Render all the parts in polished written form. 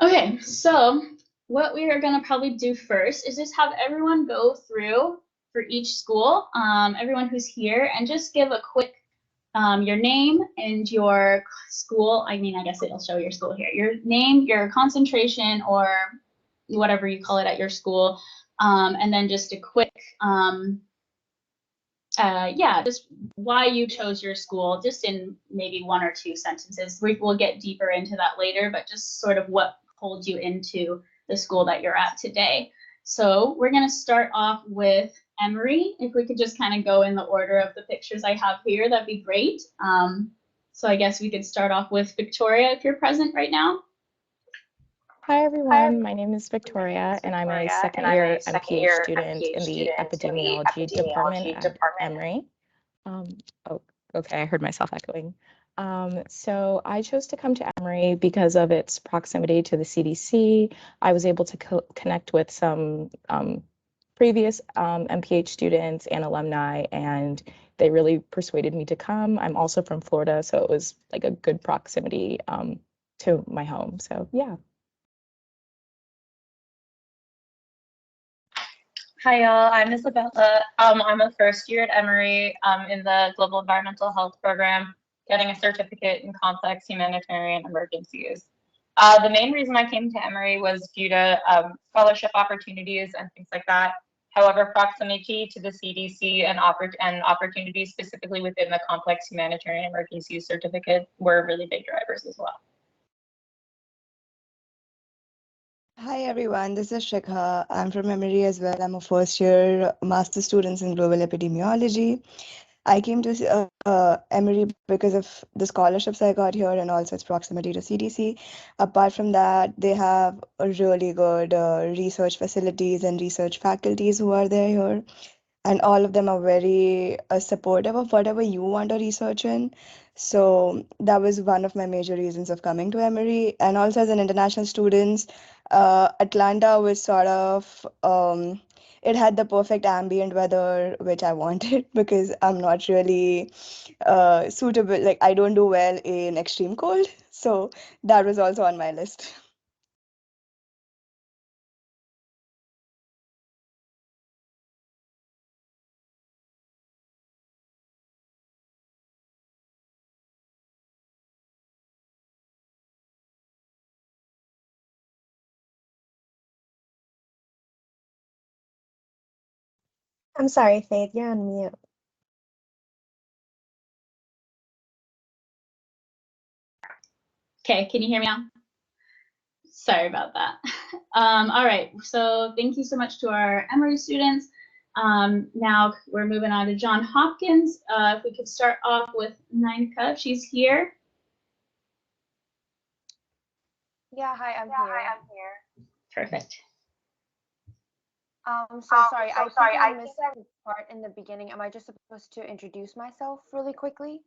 Okay, so what we are going to probably do first is just have everyone go through for each school, everyone who's here, and just give a quick your name and your school. I mean, I guess it'll show your school here. Your name, your concentration, or whatever you call it at your school, and then just a quick yeah, just why you chose your school, just in maybe one or two sentences. We'll get deeper into that later, but just sort of what pulled you into the school that you're at today. So we're going to start off with Emory. If we could just kind of go in the order of the pictures I have here, that'd be great. So I guess we could start off with Victoria if you're present right now. Hi everyone, my name is Victoria and I'm a second year MPH student in the epidemiology department at Emory. Okay, I heard myself echoing. So I chose to come to Emory because of its proximity to the CDC. I was able to connect with some previous MPH students and alumni, and they really persuaded me to come. I'm also from Florida, so it was like a good proximity to my home. So yeah. Hi, y'all. I'm Isabella. I'm a first year at Emory in the Global Environmental Health Program, getting a certificate in complex humanitarian emergencies. The main reason I came to Emory was due to scholarship opportunities and things like that. However, proximity to the CDC and opportunities specifically within the complex humanitarian emergencies certificate were really big drivers as well. Hi everyone, this is Shikha. I'm from Emory as well. I'm a first year master student in global epidemiology. I came to Emory because of the scholarships I got here and also its proximity to CDC. Apart from that, they have a really good research facilities and research faculties who are there here. And all of them are very supportive of whatever you want to research in. So that was one of my major reasons of coming to Emory. And also as an international student, Atlanta was sort of it had the perfect ambient weather which I wanted because I'm not really suitable. Like I don't do well in extreme cold, so that was also on my list. I'm sorry, Faith, you're on mute. Okay, can you hear me now? Sorry about that. All right, so thank you so much to our Emory students. Now we're moving on to Johns Hopkins. If we could start off with Ninka, if she's here. Yeah, hi, I'm here. Perfect. Sorry, I think I missed the part in the beginning. Am I just supposed to introduce myself really quickly?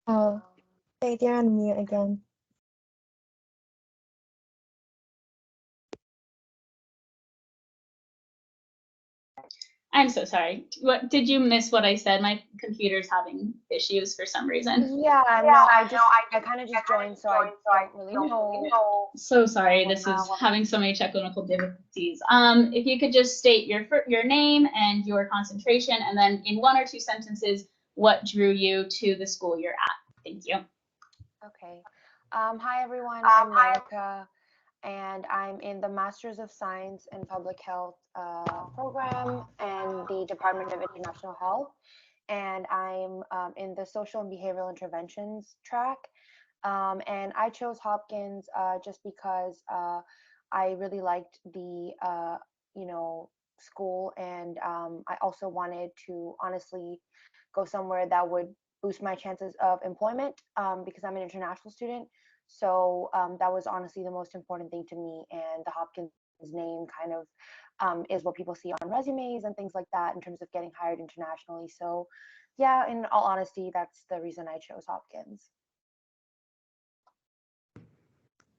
Oh, Faith, you're on mute again. I'm so sorry. What did you miss what I said? My computer's having issues for some reason. Yeah, no, I kind of just joined, so I don't really know. So sorry, this is having so many technical difficulties. If you could just state your name and your concentration, and then in one or two sentences, what drew you to the school you're at. Thank you. Okay. Hi, everyone. I'm Monica, and I'm in the Masters of Science in Public Health program and the Department of International Health. And I'm in the Social and Behavioral Interventions track. And I chose Hopkins just because I really liked the, school. And I also wanted to honestly go somewhere that would boost my chances of employment because I'm an international student. So that was honestly the most important thing to me. And the Hopkins name kind of is what people see on resumes and things like that in terms of getting hired internationally. So yeah, in all honesty, that's the reason I chose Hopkins.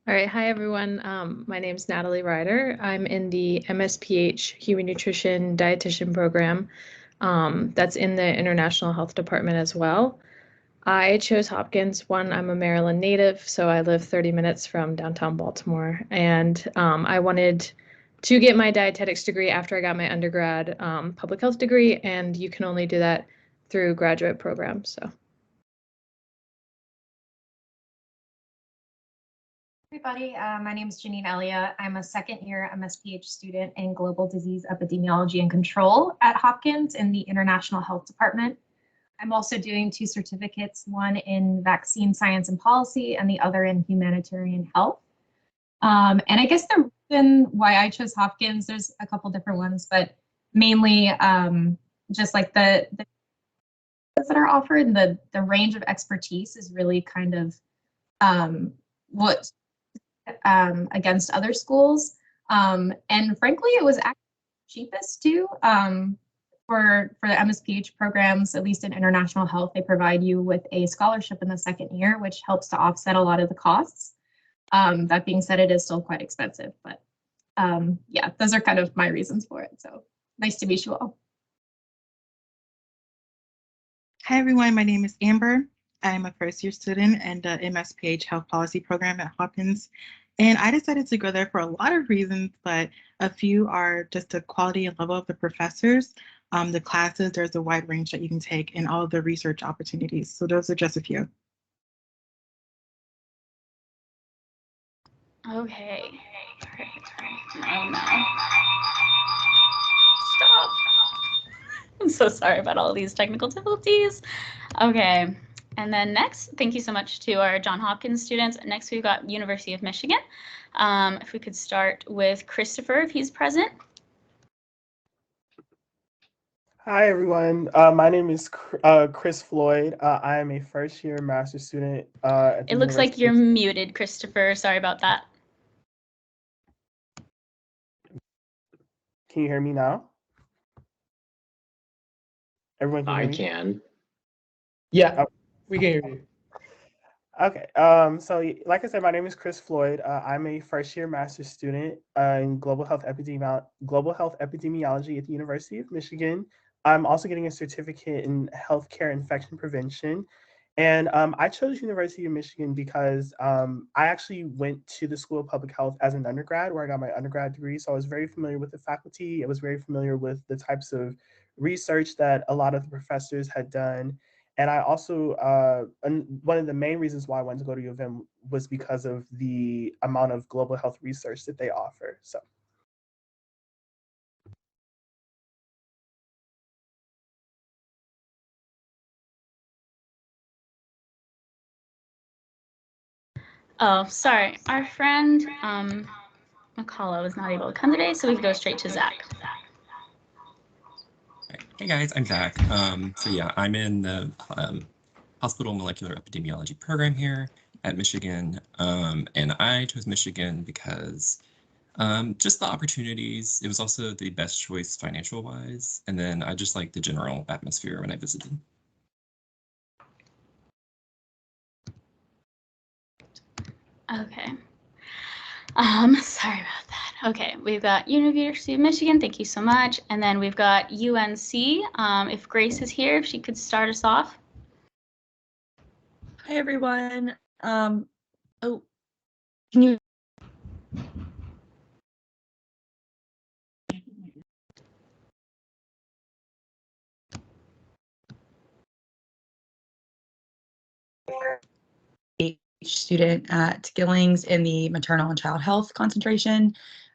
All right, hi everyone. My name is Natalie Ryder. I'm in the MSPH Human Nutrition Dietitian program. that's in the International Health Department as well. I chose Hopkins. One, I'm a Maryland native, so I live 30 minutes from downtown Baltimore. And I wanted to get my dietetics degree after I got my undergrad public health degree, and you can only do that through graduate programs. So. Everybody, my name is Janine Elliott. I'm a second-year MSPH student in Global Disease Epidemiology and Control at Hopkins in the International Health Department. I'm also doing 2 certificates, one in vaccine science and policy and the other in humanitarian health. And I guess the reason why I chose Hopkins, there's a couple different ones, but mainly just like the that are offered, the range of expertise is really kind of what against other schools. And frankly, it was actually cheapest too. For the MSPH programs, at least in international health, they provide you with a scholarship in the second year, which helps to offset a lot of the costs. That being said, it is still quite expensive, but yeah, those are kind of my reasons for it. So nice to meet you all. Hi everyone, my name is Amber. I'm a first-year student in the MSPH Health Policy Program at Hopkins. And I decided to go there for a lot of reasons, but a few are just the quality and level of the professors, the classes, there's a wide range that you can take, and all of the research opportunities. So those are just a few. Okay. Oh no. Stop. I'm so sorry about all these technical difficulties. Okay. And then next, thank you so much to our Johns Hopkins students. Next, we've got University of Michigan. If we could start with Christopher, if he's present. Hi, everyone. My name is Chris Floyd. I am a first-year master's student. At the It looks like you're muted, Christopher. Sorry about that. Can you hear me now? Everyone can hear me? I can. Yeah, we can hear you. Okay. So like I said, my name is Chris Floyd. I'm a first-year master's student in global health epidemiology at the University of Michigan. I'm also getting a certificate in healthcare infection prevention. And I chose University of Michigan because I actually went to the School of Public Health as an undergrad, where I got my undergrad degree. So I was very familiar with the faculty. I was very familiar with the types of research that a lot of the professors had done. And I also, one of the main reasons why I wanted to go to U of M was because of the amount of global health research that they offer. So. Oh, sorry. Our friend McCullough was not able to come today, so we can go straight to Zach. Hey guys, I'm Zach. So yeah, I'm in the hospital molecular epidemiology program here at Michigan, and I chose Michigan because just the opportunities. It was also the best choice financial wise, and then I just like the general atmosphere when I visited. Okay. Sorry about that. Okay, we've got University of Michigan. Thank you so much. And then we've got UNC. If Grace is here, if she could start us off. Hi, everyone. Can you? Student at Gillings in the maternal and child health concentration.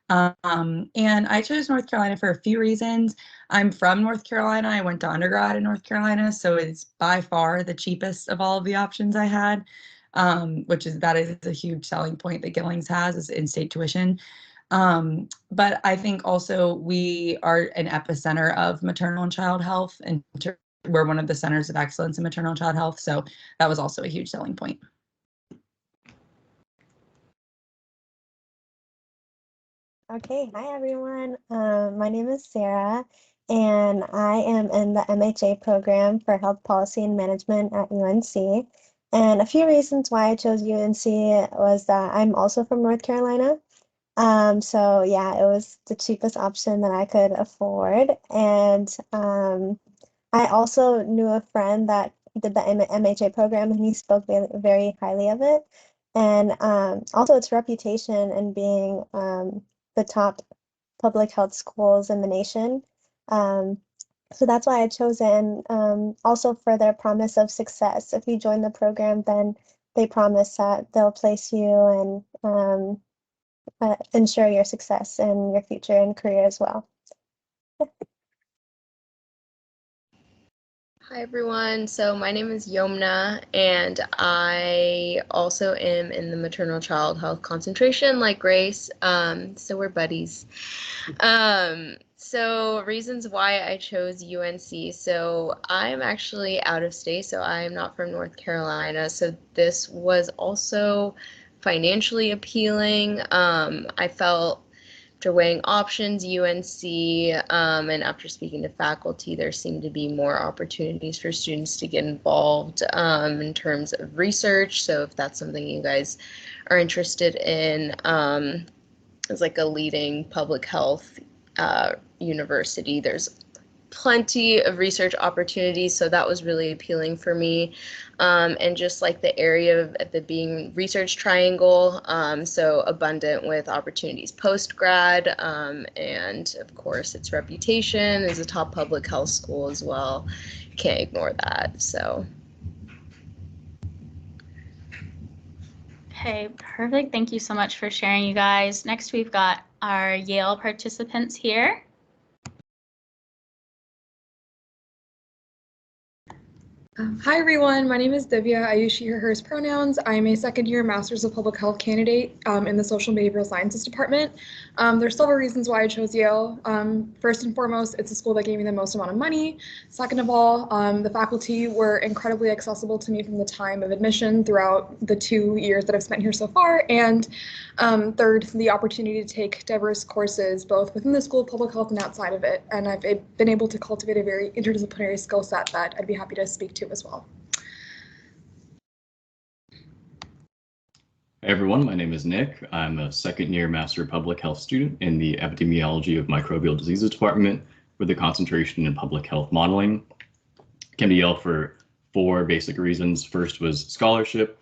And I chose North Carolina for a few reasons. I'm from North Carolina. I went to undergrad in North Carolina, so it's by far the cheapest of all of the options I had, that is a huge selling point that Gillings has, is in-state tuition. But I think also we are an epicenter of maternal and child health, and we're one of the centers of excellence in maternal and child health, so that was also a huge selling point. Okay, hi everyone. My name is Sarah, and I am in the MHA program for Health Policy and Management at UNC. And a few reasons why I chose UNC was that I'm also from North Carolina. So yeah, it was the cheapest option that I could afford. And I also knew a friend that did the MHA program, and he spoke very highly of it. And also its reputation and being the top public health schools in the nation. So that's why I chose it. And also for their promise of success. If you join the program, then they promise that they'll place you and ensure your success in your future and career as well. Hi everyone, so my name is Yomna and I also am in the maternal child health concentration like Grace, so we're buddies. So reasons why I chose UNC, so I'm actually out of state, so I'm not from North Carolina, so this was also financially appealing. I felt after weighing options, UNC, and after speaking to faculty, there seemed to be more opportunities for students to get involved in terms of research. So if that's something you guys are interested in, as like a leading public health university, there's plenty of research opportunities, so that was really appealing for me. And just like the area of the being research triangle, so abundant with opportunities post-grad, and of course its reputation as a top public health school as well. Can't ignore that, so. Okay, perfect. Thank you so much for sharing, you guys. Next, we've got our Yale participants here. Hi everyone, my name is Divya. I use she, her, hers pronouns. I'm a second-year Master's of Public Health candidate in the Social and Behavioral Sciences department. There's several reasons why I chose Yale. First and foremost, it's a school that gave me the most amount of money. Second of all, the faculty were incredibly accessible to me from the time of admission throughout the 2 years that I've spent here so far. And third, the opportunity to take diverse courses both within the School of Public Health and outside of it. And I've been able to cultivate a very interdisciplinary skill set that I'd be happy to speak to as well. Hey everyone, my name is Nick. I'm a second-year Master of Public Health student in the Epidemiology of Microbial Diseases department with a concentration in public health modeling. Came to Yale for 4 basic reasons. First was scholarship.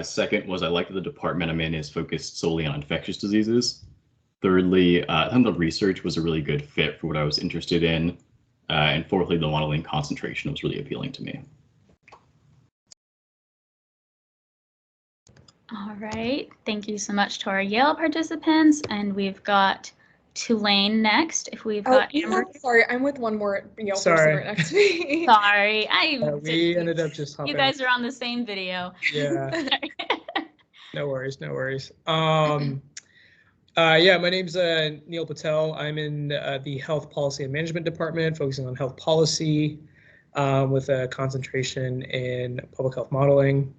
Second was I liked that the department I'm in is focused solely on infectious diseases. Thirdly, I thought the research was a really good fit for what I was interested in. And fourthly, the modeling concentration was really appealing to me. All right, thank you so much to our Yale participants, and we've got Tulane next. If we've got Amber. Sorry, I'm with one more Yale person Sorry. right next to me. Sorry, we ended up just hopping. You guys are on the same video. Yeah. No worries, no worries. Yeah, my name's Neil Patel. I'm in the Health Policy and Management Department, focusing on health policy with a concentration in public health modeling.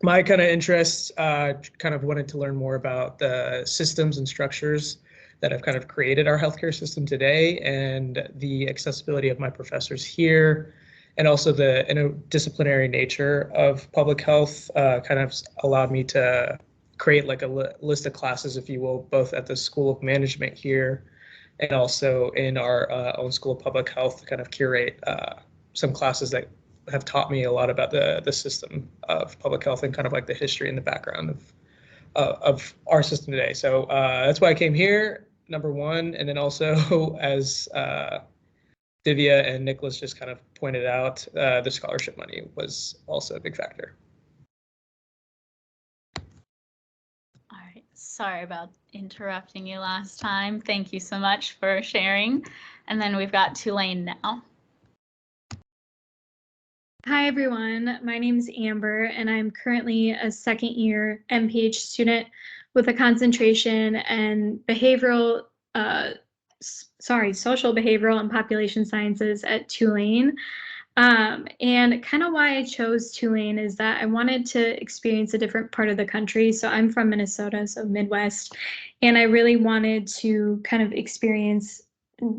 My kind of interests kind of wanted to learn more about the systems and structures that have kind of created our healthcare system today and the accessibility of my professors here, and also the interdisciplinary nature of public health kind of allowed me to create like a list of classes, if you will, both at the School of Management here and also in our own School of Public Health to kind of curate some classes that have taught me a lot about the system of public health and kind of like the history and the background of our system today. So that's why I came here, number one. And then also, as Divya and Nicholas just kind of pointed out, the scholarship money was also a big factor. All right, sorry about interrupting you last time. Thank you so much for sharing. And then we've got Tulane now. Hi everyone, my name is Amber and I'm currently a second-year MPH student with a concentration in social behavioral and population sciences at Tulane. And kind of why I chose Tulane is that I wanted to experience a different part of the country. So I'm from Minnesota, so Midwest, and I really wanted to kind of experience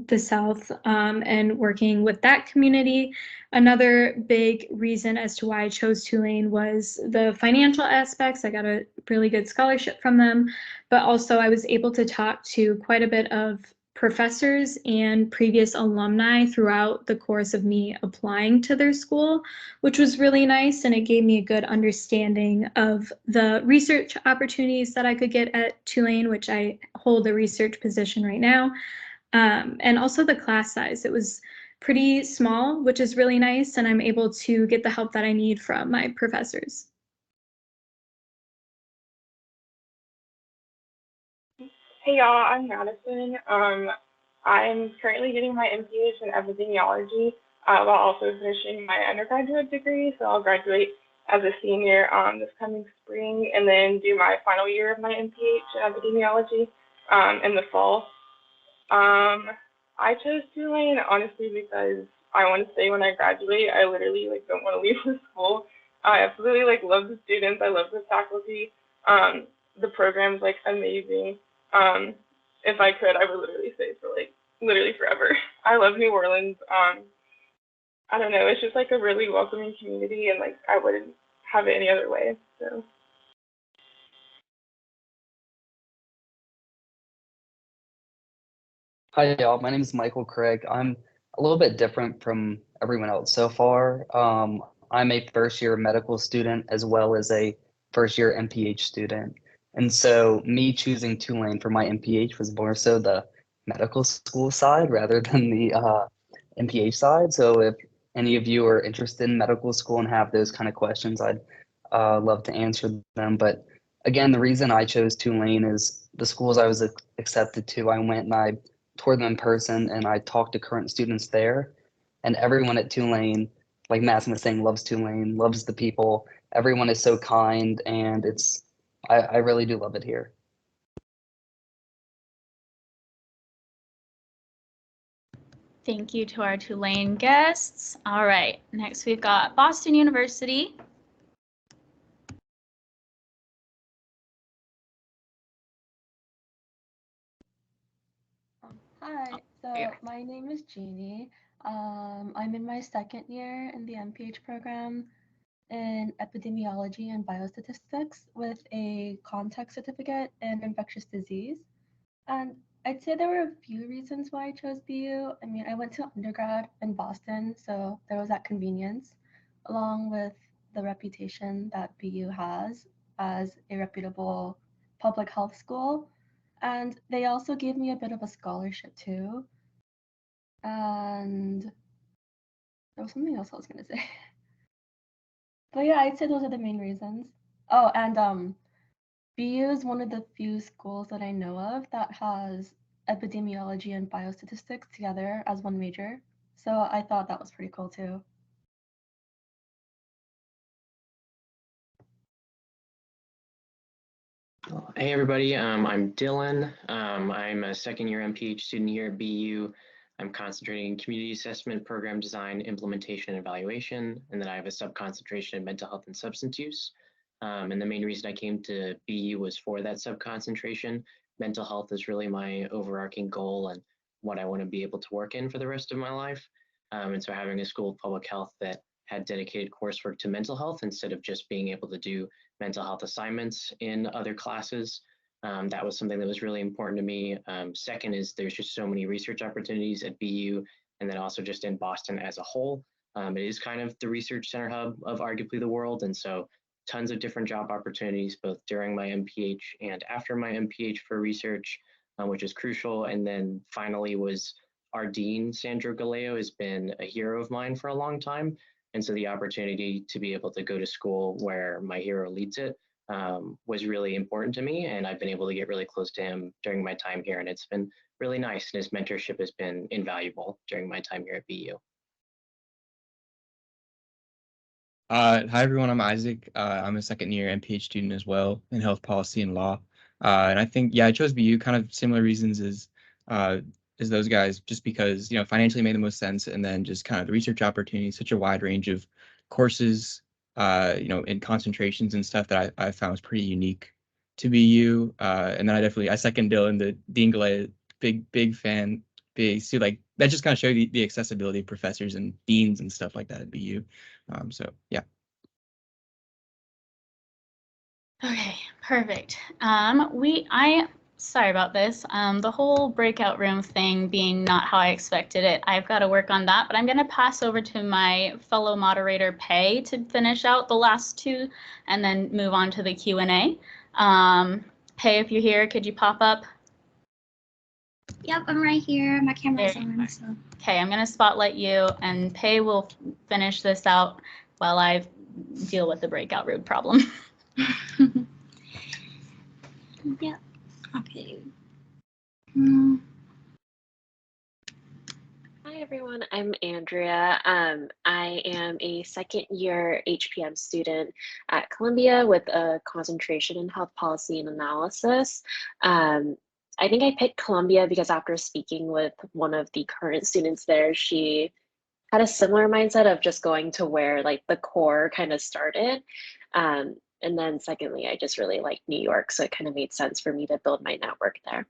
the South and working with that community. Another big reason as to why I chose Tulane was the financial aspects. I got a really good scholarship from them, but also I was able to talk to quite a bit of professors and previous alumni throughout the course of me applying to their school, which was really nice. And it gave me a good understanding of the research opportunities that I could get at Tulane, which I hold a research position right now. And also the class size. It was pretty small, which is really nice. And I'm able to get the help that I need from my professors. Hey y'all, I'm Madison. I'm currently getting my MPH in epidemiology while also finishing my undergraduate degree. So I'll graduate as a senior this coming spring and then do my final year of my MPH in epidemiology in the fall. I chose Tulane honestly because I want to stay when I graduate. I literally don't want to leave the school. I absolutely love the students. I love the faculty. The program's amazing. If I could, I would literally stay for literally forever. I love New Orleans. I don't know, it's just a really welcoming community and I wouldn't have it any other way. So Hi, y'all. My name is Michael Craig. I'm a little bit different from everyone else so far. I'm a first year medical student as well as a first year MPH student. And so me choosing Tulane for my MPH was more so the medical school side rather than the MPH side. So if any of you are interested in medical school and have those kind of questions, I'd love to answer them. But again, the reason I chose Tulane is the schools I was accepted to, I went and I toured them in person and I talked to current students there. And everyone at Tulane, like Madison was saying, loves Tulane, loves the people. Everyone is so kind and I really do love it here. Thank you to our Tulane guests. All right, next we've got Boston University. Hi, so my name is Jeannie. I'm in my second year in the MPH program in epidemiology and biostatistics with a contact certificate in infectious disease. And I'd say there were a few reasons why I chose BU. I mean, I went to undergrad in Boston, so there was that convenience, along with the reputation that BU has as a reputable public health school. And they also gave me a bit of a scholarship too. And there was something else I was gonna say. But yeah, I'd say those are the main reasons. Oh, and BU is one of the few schools that I know of that has epidemiology and biostatistics together as one major. So I thought that was pretty cool too. Hey everybody, I'm Dylan. I'm a second year MPH student here at BU. I'm concentrating in community assessment, program design, implementation, and evaluation, and then I have a sub-concentration in mental health and substance use. And the main reason I came to BU was for that sub-concentration. Mental health is really my overarching goal and what I want to be able to work in for the rest of my life. And so having a school of public health that had dedicated coursework to mental health instead of just being able to do mental health assignments in other classes. That was something that was really important to me. Second is there's just so many research opportunities at BU and then also just in Boston as a whole. It is kind of the research center hub of arguably the world. And so tons of different job opportunities, both during my MPH and after my MPH for research, which is crucial. And then finally was our dean, Sandro Galeo, has been a hero of mine for a long time. And so the opportunity to be able to go to school where my hero leads it was really important to me. And I've been able to get really close to him during my time here. And it's been really nice. And his mentorship has been invaluable during my time here at BU. Hi everyone, I'm Isaac. I'm a second year MPH student as well in health policy and law. And I think, yeah, I chose BU kind of similar reasons as those guys, just because, you know, financially made the most sense. And then just kind of the research opportunities, such a wide range of courses, you know, in concentrations and stuff that I found was pretty unique to BU. And then I second Dylan, the Dean Galea, big fan. So like that just kind of showed the accessibility of professors and deans and stuff like that at BU. So yeah. Okay, perfect. Sorry about this. The whole breakout room thing being not how I expected it. I've got to work on that, but I'm going to pass over to my fellow moderator, Pei, to finish out the last two and then move on to the Q&A. Pei, if you're here, could you pop up? Yep, I'm right here. My camera's on. So. Okay, I'm going to spotlight you, and Pei will finish this out while I deal with the breakout room problem. Yep. Okay. Hi everyone, I'm Andrea. I am a second year HPM student at Columbia with a concentration in health policy and analysis. I think I picked Columbia because after speaking with one of the current students there, she had a similar mindset of just going to where like the core kind of started. And then secondly, I just really like New York, so it kind of made sense for me to build my network there.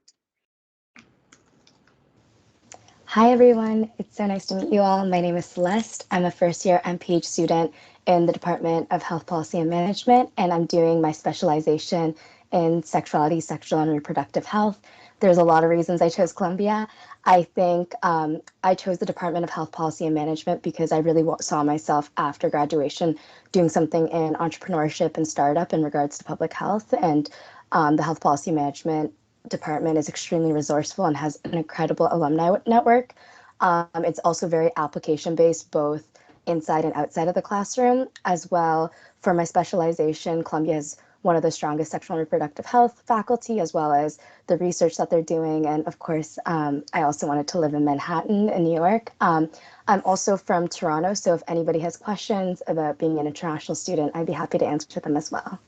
Hi everyone, it's so nice to meet you all. My name is Celeste. I'm a first year MPH student in the Department of Health Policy and Management, and I'm doing my specialization in sexuality, sexual and reproductive health. There's a lot of reasons I chose Columbia. I think I chose the Department of Health Policy and Management because I really saw myself after graduation doing something in entrepreneurship and startup in regards to public health, and the Health Policy Management department is extremely resourceful and has an incredible alumni network. It's also very application-based, both inside and outside of the classroom. As well, for my specialization, Columbia has one of the strongest sexual and reproductive health faculty, as well as the research that they're doing. And of course, I also wanted to live in Manhattan in New York. I'm also from Toronto, so if anybody has questions about being an international student, I'd be happy to answer them as well.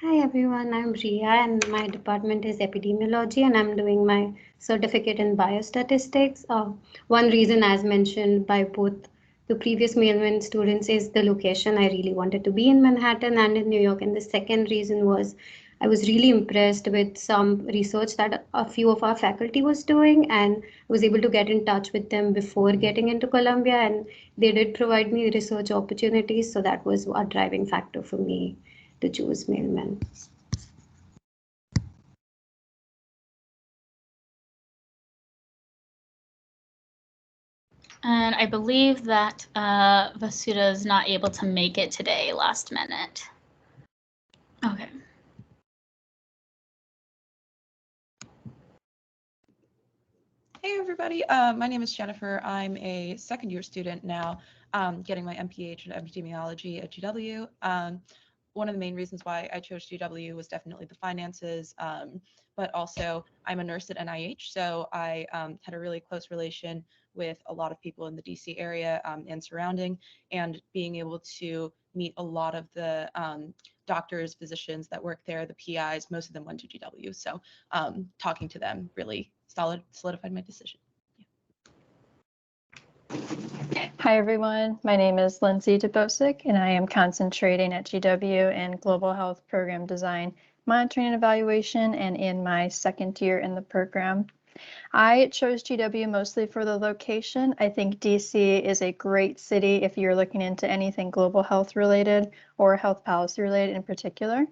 Hi everyone, I'm Ria and my department is epidemiology and I'm doing my certificate in biostatistics. One reason, as mentioned by both the previous mailman students, is the location. I really wanted to be in Manhattan and in New York, and the second reason was I was really impressed with some research that a few of our faculty was doing, and was able to get in touch with them before getting into Columbia, and they did provide me research opportunities, so that was a driving factor for me to choose mailman. And I believe that Vasuda is not able to make it today last minute. Okay. Hey everybody, my name is Jennifer. I'm a second year student now, getting my MPH in epidemiology at GW. One of the main reasons why I chose GW was definitely the finances, but also I'm a nurse at NIH, so I had a really close relation with a lot of people in the DC area and surrounding, and being able to meet a lot of the doctors, physicians that work there, the PIs, most of them went to GW, so talking to them really solidified my decision. Hi everyone, my name is Lindsay Dubosic and I am concentrating at GW in Global Health Program Design, Monitoring and Evaluation, and in my second year in the program. I chose GW mostly for the location. I think DC is a great city if you're looking into anything global health related or health policy related in particular.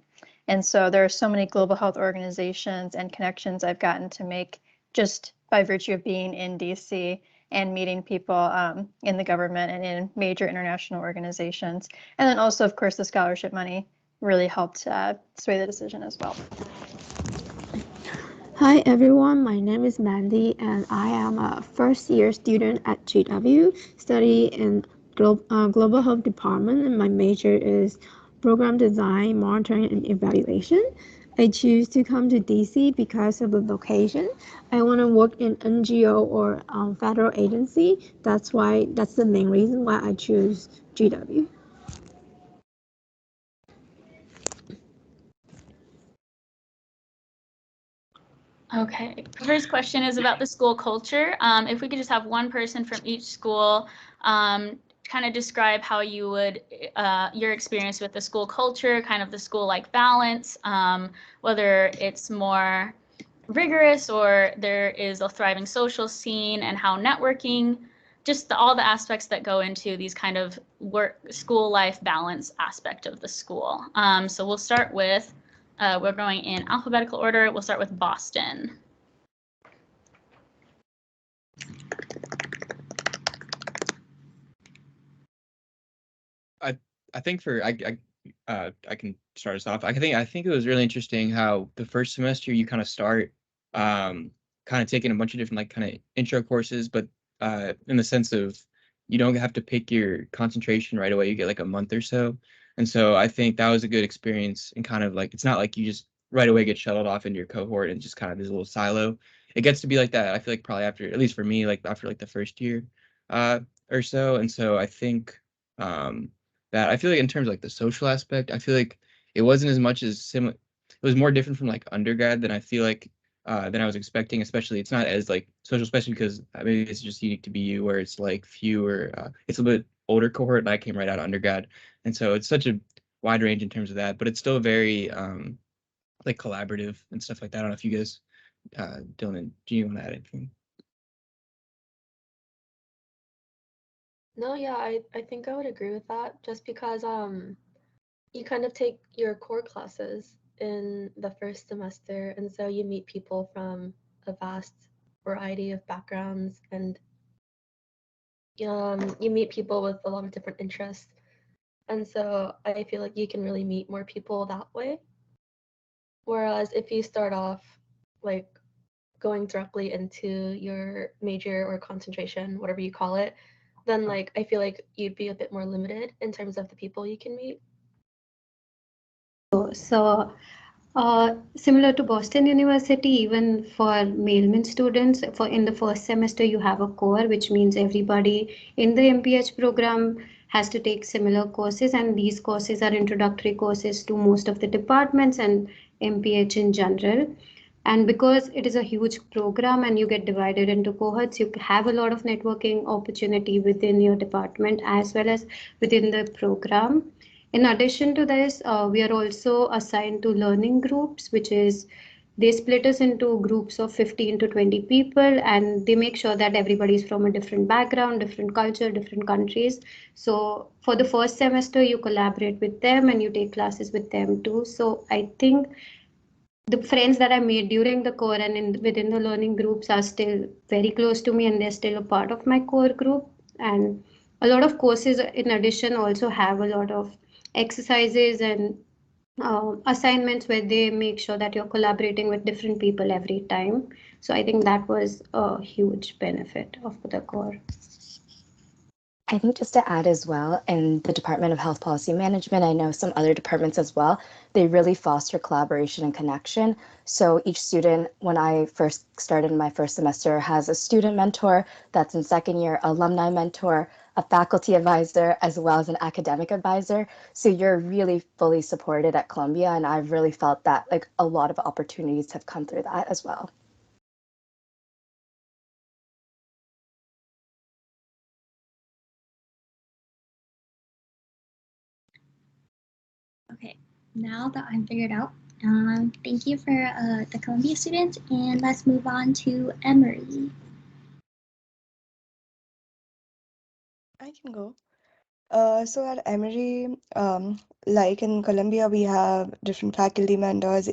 And so there are so many global health organizations and connections I've gotten to make just by virtue of being in DC and meeting people in the government and in major international organizations. And then also, of course, the scholarship money really helped sway the decision as well. Hi everyone, my name is Mandy and I am a first year student at GW, study in Global Health Department, and my major is Program Design, Monitoring and Evaluation. I choose to come to DC because of the location. I want to work in NGO or federal agency. That's the main reason why I choose GW. Okay, the first question is about the school culture. If we could just have one person from each school kind of describe how you would, your experience with the school culture, kind of the school-like balance, whether it's more rigorous or there is a thriving social scene, and how networking just all the aspects that go into these kind of school life balance aspect of the school. So we'll start with, we're going in alphabetical order. We'll start with Boston. I think I can start us off. I think it was really interesting how the first semester you kind of start kind of taking a bunch of different like kind of intro courses, but in the sense of you don't have to pick your concentration right away. You get like a month or so. And so I think that was a good experience, and kind of like it's not like you just right away get shuttled off into your cohort and just kind of this little silo. It gets to be like that. I feel like probably after, at least for me, like after like the first year or so. And so I think that I feel like in terms of like the social aspect, I feel like it wasn't as much as similar. It was more different from like undergrad than I feel like than I was expecting. Especially, it's not as like social, especially because maybe it's just unique to BU where it's like fewer. It's a bit older cohort, and I came right out of undergrad, and so it's such a wide range in terms of that. But it's still very like collaborative and stuff like that. I don't know if you guys, Dylan, do you want to add anything? No, yeah, I think I would agree with that just because you kind of take your core classes in the first semester, and so you meet people from a vast variety of backgrounds, and you meet people with a lot of different interests. And so I feel like you can really meet more people that way. Whereas if you start off like going directly into your major or concentration, whatever you call it, then like I feel like you'd be a bit more limited in terms of the people you can meet. So similar to Boston University, even for Mailman students, in the first semester you have a core, which means everybody in the MPH program has to take similar courses, and these courses are introductory courses to most of the departments and MPH in general. And because it is a huge program and you get divided into cohorts, you have a lot of networking opportunity within your department as well as within the program. In addition to this, we are also assigned to learning groups, which is they split us into groups of 15 to 20 people, and they make sure that everybody is from a different background, different culture, different countries. So for the first semester, you collaborate with them and you take classes with them too. So I think the friends that I made during the core and within the learning groups are still very close to me, and they're still a part of my core group. And a lot of courses in addition also have a lot of exercises and assignments where they make sure that you're collaborating with different people every time. So I think that was a huge benefit of the core. I think just to add as well, in the Department of Health Policy Management, I know some other departments as well, they really foster collaboration and connection. So each student, when I first started in my first semester, has a student mentor that's in second year, alumni mentor, a faculty advisor, as well as an academic advisor. So you're really fully supported at Columbia, and I've really felt that like a lot of opportunities have come through that as well. Okay, now that I'm figured out, thank you for the Columbia students, and let's move on to Emory. I can go. So at Emory, like in Columbia, we have different faculty mentors,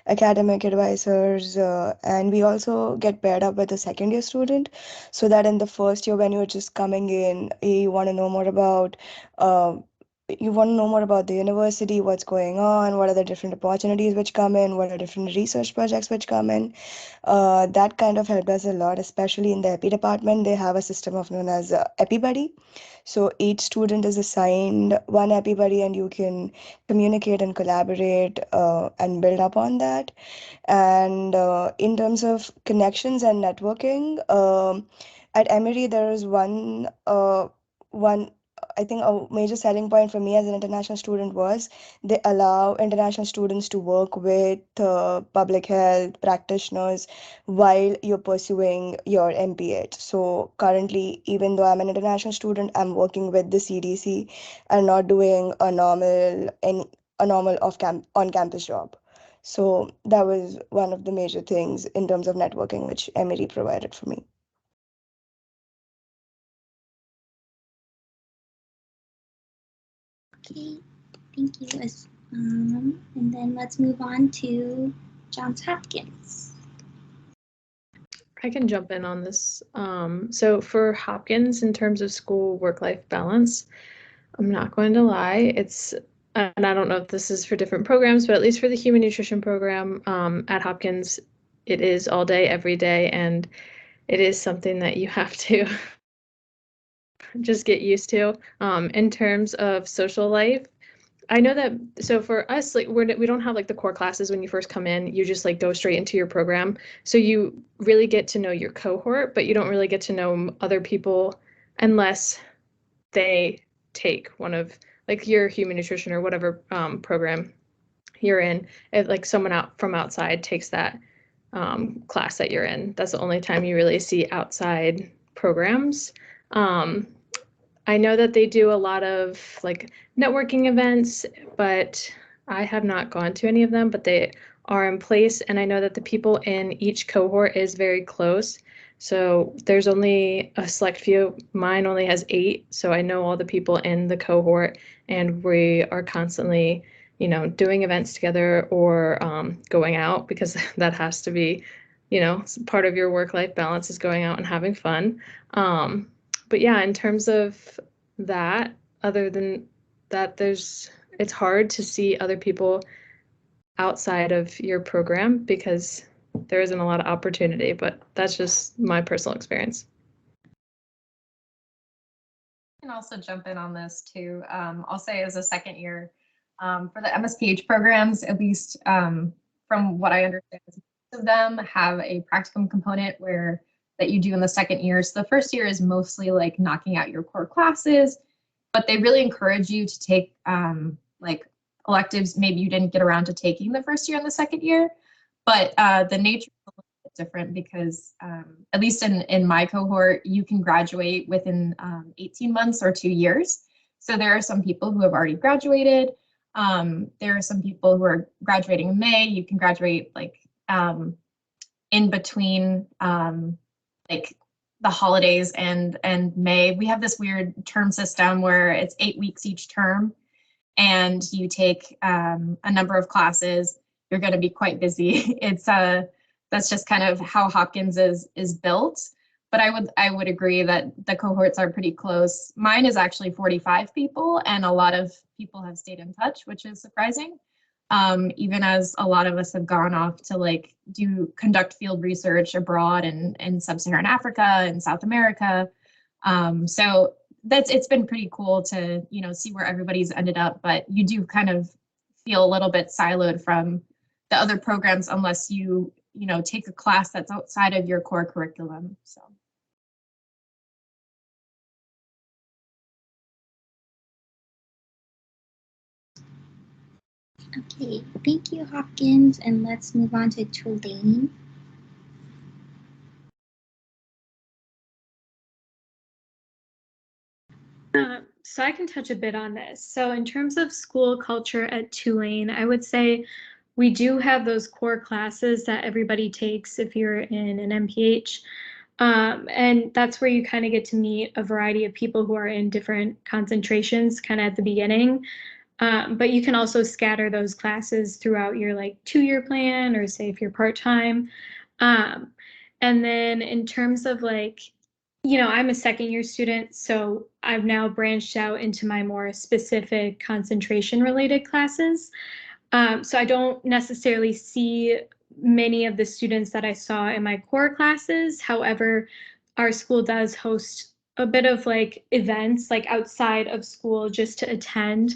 academic advisors, and we also get paired up with a second year student, so that in the first year when you're just coming in, you want to know more about the university, what's going on, what are the different opportunities which come in, what are different research projects which come in. That kind of helped us a lot, especially in the EPI department. They have a system of known as EPI Buddy. So each student is assigned one EPI Buddy, and you can communicate and collaborate and build up on that. And in terms of connections and networking, at Emory, there is one I think a major selling point for me as an international student was they allow international students to work with public health practitioners while you're pursuing your MPH. So currently, even though I'm an international student, I'm working with the CDC and not doing a normal on-campus job. So that was one of the major things in terms of networking which Emory provided for me. Okay, thank you. And then let's move on to Johns Hopkins. I can jump in on this. So for Hopkins, in terms of school work-life balance, I'm not going to lie, and I don't know if this is for different programs, but at least for the human nutrition program at Hopkins, it is all day, every day, and it is something that you have to just get used to. In terms of social life, I know that, so for us, like we don't have like the core classes when you first come in, you just like go straight into your program. So you really get to know your cohort, but you don't really get to know other people unless they take one of like your human nutrition or whatever program you're in. If like someone out from outside takes that class that you're in, that's the only time you really see outside programs. I know that they do a lot of like networking events, but I have not gone to any of them, but they are in place. And I know that the people in each cohort is very close. So there's only a select few. Mine only has 8. So I know all the people in the cohort, and we are constantly, you know, doing events together or going out, because that has to be, you know, part of your work-life balance is going out and having fun. But yeah, in terms of that, other than that, it's hard to see other people outside of your program because there isn't a lot of opportunity, but that's just my personal experience. I can also jump in on this too. I'll say as a second year, for the MSPH programs, at least from what I understand, most of them have a practicum component that you do in the second year. So the first year is mostly like knocking out your core classes, but they really encourage you to take like electives maybe you didn't get around to taking the first year and the second year. But the nature is a little bit different because at least in my cohort, you can graduate within 18 months or 2 years. So there are some people who have already graduated. There are some people who are graduating in May. You can graduate like in between like the holidays and May. We have this weird term system where it's 8 weeks each term, and you take a number of classes. You're going to be quite busy. That's just kind of how Hopkins is built. But I would agree that the cohorts are pretty close. Mine is actually 45 people, and a lot of people have stayed in touch, which is surprising. Even as a lot of us have gone off to like conduct field research abroad in sub-Saharan Africa and South America. So it's been pretty cool to, you know, see where everybody's ended up, but you do kind of feel a little bit siloed from the other programs unless you know, take a class that's outside of your core curriculum. So. Okay, thank you, Hopkins, and let's move on to Tulane. So I can touch a bit on this. So in terms of school culture at Tulane, I would say we do have those core classes that everybody takes if you're in an MPH. And that's where you kind of get to meet a variety of people who are in different concentrations kind of at the beginning. But you can also scatter those classes throughout your like 2-year plan, or say if you're part-time. And then in terms of like, you know, I'm a second-year student, so I've now branched out into my more specific concentration-related classes. So I don't necessarily see many of the students that I saw in my core classes. However, our school does host a bit of like events like outside of school just to attend.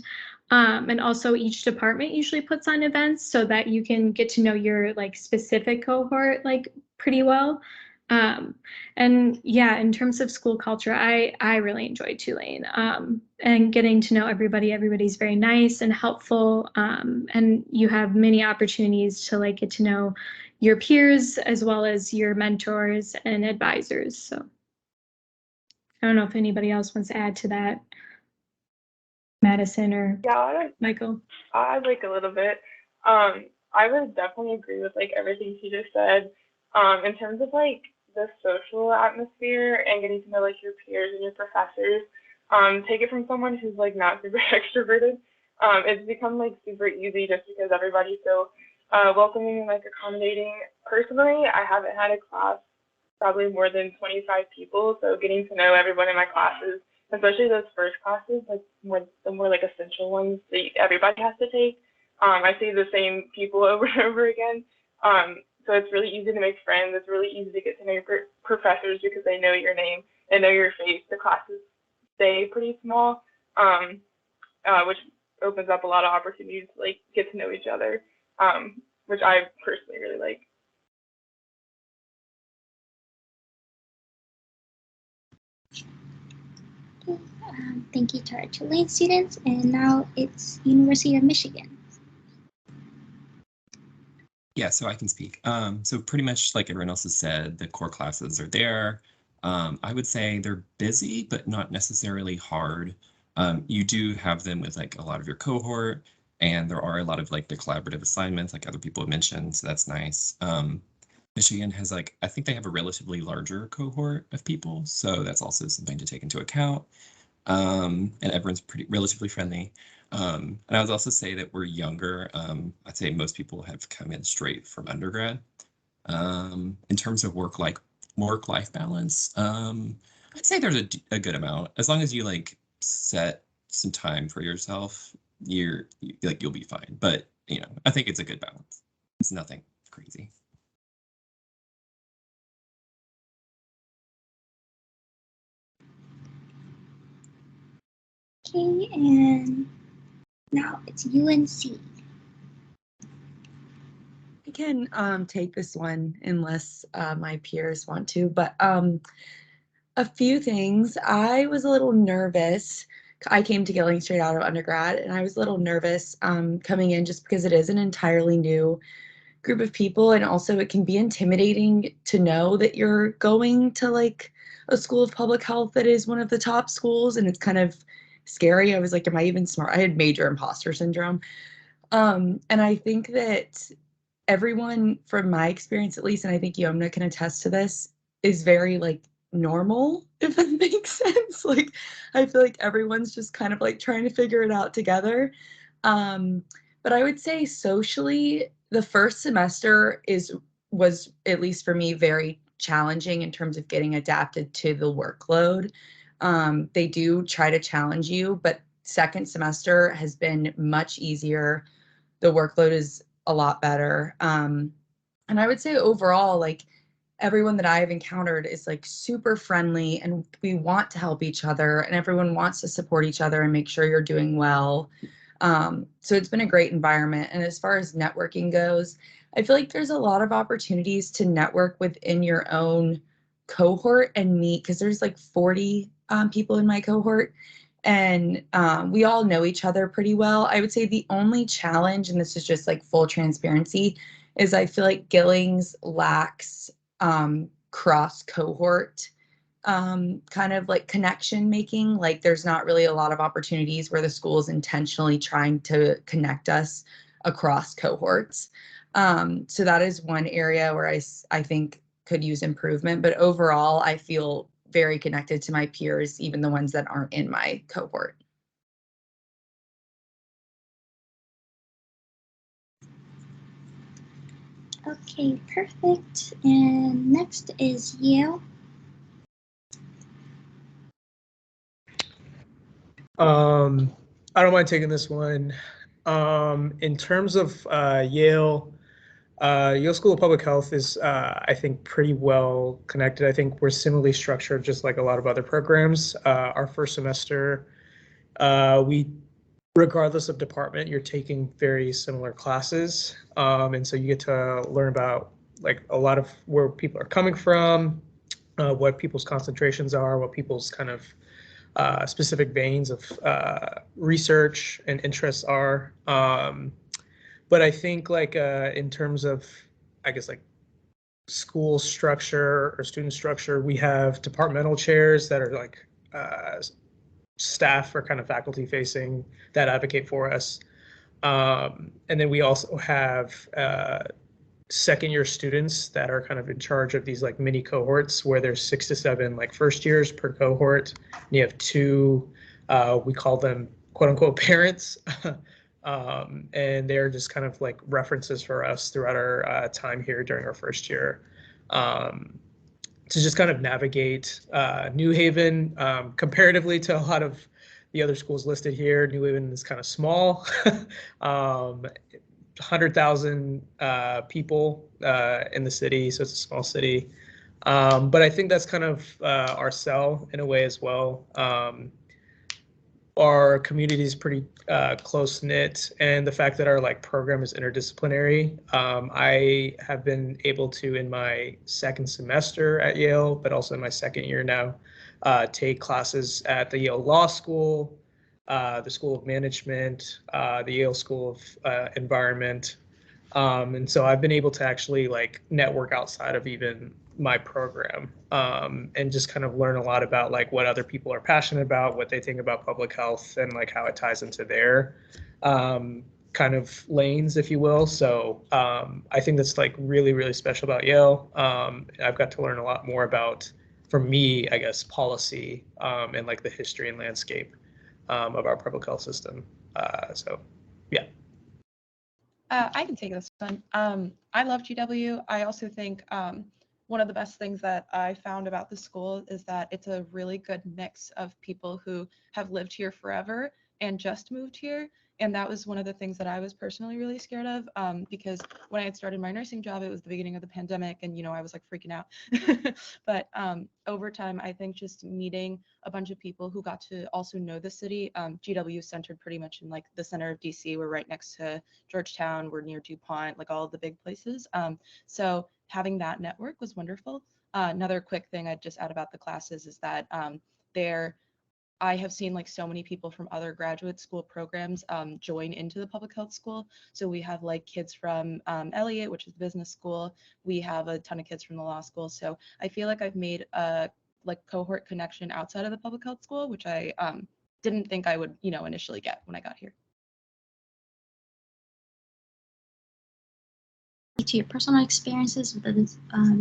And also each department usually puts on events so that you can get to know your like specific cohort like pretty well. And yeah, in terms of school culture, I really enjoyed Tulane and getting to know everybody. Everybody's very nice and helpful. And you have many opportunities to like get to know your peers as well as your mentors and advisors. So I don't know if anybody else wants to add to that. Madison or Michael? I'd like a little bit. I would definitely agree with like everything she just said. In terms of like the social atmosphere and getting to know like your peers and your professors, take it from someone who's like not super extroverted. It's become like super easy just because everybody's so welcoming and like accommodating. Personally, I haven't had a class probably more than 25 people, so getting to know everyone in my classes, especially those first classes, like the more like essential ones that everybody has to take. I see the same people over and over again. So it's really easy to make friends. It's really easy to get to know your professors because they know your name and know your face. The classes stay pretty small, which opens up a lot of opportunities to like get to know each other, which I personally really like. Thank you to our Tulane students, and now it's University of Michigan. Yeah, so I can speak. So pretty much like everyone else has said, the core classes are there. I would say they're busy, but not necessarily hard. You do have them with like a lot of your cohort, and there are a lot of like the collaborative assignments like other people have mentioned, so that's nice. Michigan has like, I think they have a relatively larger cohort of people, so that's also something to take into account. And everyone's relatively friendly. And I would also say that we're younger. I'd say most people have come in straight from undergrad. In terms of work-life balance, I'd say there's a good amount. As long as you like set some time for yourself, you'll be fine. But I think it's a good balance. It's nothing crazy. Okay, and now it's UNC. I can take this one unless my peers want to, but a few things. I was a little nervous. I came to Gilling straight out of undergrad, and I was a little nervous coming in just because it is an entirely new group of people, and also it can be intimidating to know that you're going to like a school of public health that is one of the top schools, and it's kind of scary. I was like, am I even smart? I had major imposter syndrome. And I think that everyone, from my experience at least, and I think Yomna can attest to this, is very like normal, if that makes sense. Like, I feel like everyone's just kind of like trying to figure it out together. But I would say socially, the first semester was, at least for me, very challenging in terms of getting adapted to the workload. They do try to challenge you, but second semester has been much easier. The workload is a lot better. And I would say overall, like everyone that I've encountered is like super friendly, and we want to help each other, and everyone wants to support each other and make sure you're doing well. So it's been a great environment. And as far as networking goes, I feel like there's a lot of opportunities to network within your own cohort and meet, because there's like 40 people in my cohort, and we all know each other pretty well. I would say the only challenge, and this is just like full transparency, is I feel like Gillings lacks cross cohort kind of like connection making. Like there's not really a lot of opportunities where the school is intentionally trying to connect us across cohorts. So that is one area where I think could use improvement, but overall I feel very connected to my peers, even the ones that aren't in my cohort. Okay, perfect. And next is Yale. I don't mind taking this one. In terms of Yale, Yale School of Public Health is, I think, pretty well connected. I think we're similarly structured, just like a lot of other programs. Our first semester, regardless of department, you're taking very similar classes. And so you get to learn about like a lot of where people are coming from, what people's concentrations are, what people's kind of specific veins of research and interests are. But I think like in terms of, I guess, like school structure or student structure, we have departmental chairs that are like staff or kind of faculty facing that advocate for us. And then we also have second year students that are kind of in charge of these like mini cohorts where there's 6 to 7 like first years per cohort. And you have 2 We call them quote unquote parents. And they're just kind of like references for us throughout our time here during our first year. To just kind of navigate New Haven comparatively to a lot of the other schools listed here. New Haven is kind of small, 100,000 people in the city, so it's a small city. But I think that's kind of our sell in a way as well. Our community is pretty close knit, and the fact that our program is interdisciplinary. I have been able to, in my second semester at Yale, but also in my second year now, take classes at the Yale Law School, the School of Management, the Yale School of Environment. And so I've been able to actually network outside of even my program, and just kind of learn a lot about what other people are passionate about, what they think about public health, and how it ties into their kind of lanes, if you will. So I think that's really, really special about Yale. I've got to learn a lot more about, for me, I guess, policy and the history and landscape of our public health system. So yeah. I can take this one. I love GW. I also think one of the best things that I found about the school is that it's a really good mix of people who have lived here forever and just moved here. And that was one of the things that I was personally really scared of, because when I had started my nursing job, it was the beginning of the pandemic, and I was freaking out. But over time, I think just meeting a bunch of people who got to also know the city. GW is centered pretty much in the center of DC. We're right next to Georgetown. We're near DuPont, all of the big places. So having that network was wonderful. Another quick thing I'd just add about the classes is that I have seen so many people from other graduate school programs join into the public health school. So we have kids from Elliott, which is the business school. We have a ton of kids from the law school. So I feel like I've made a cohort connection outside of the public health school, which I didn't think I would initially get when I got here. To your personal experiences with the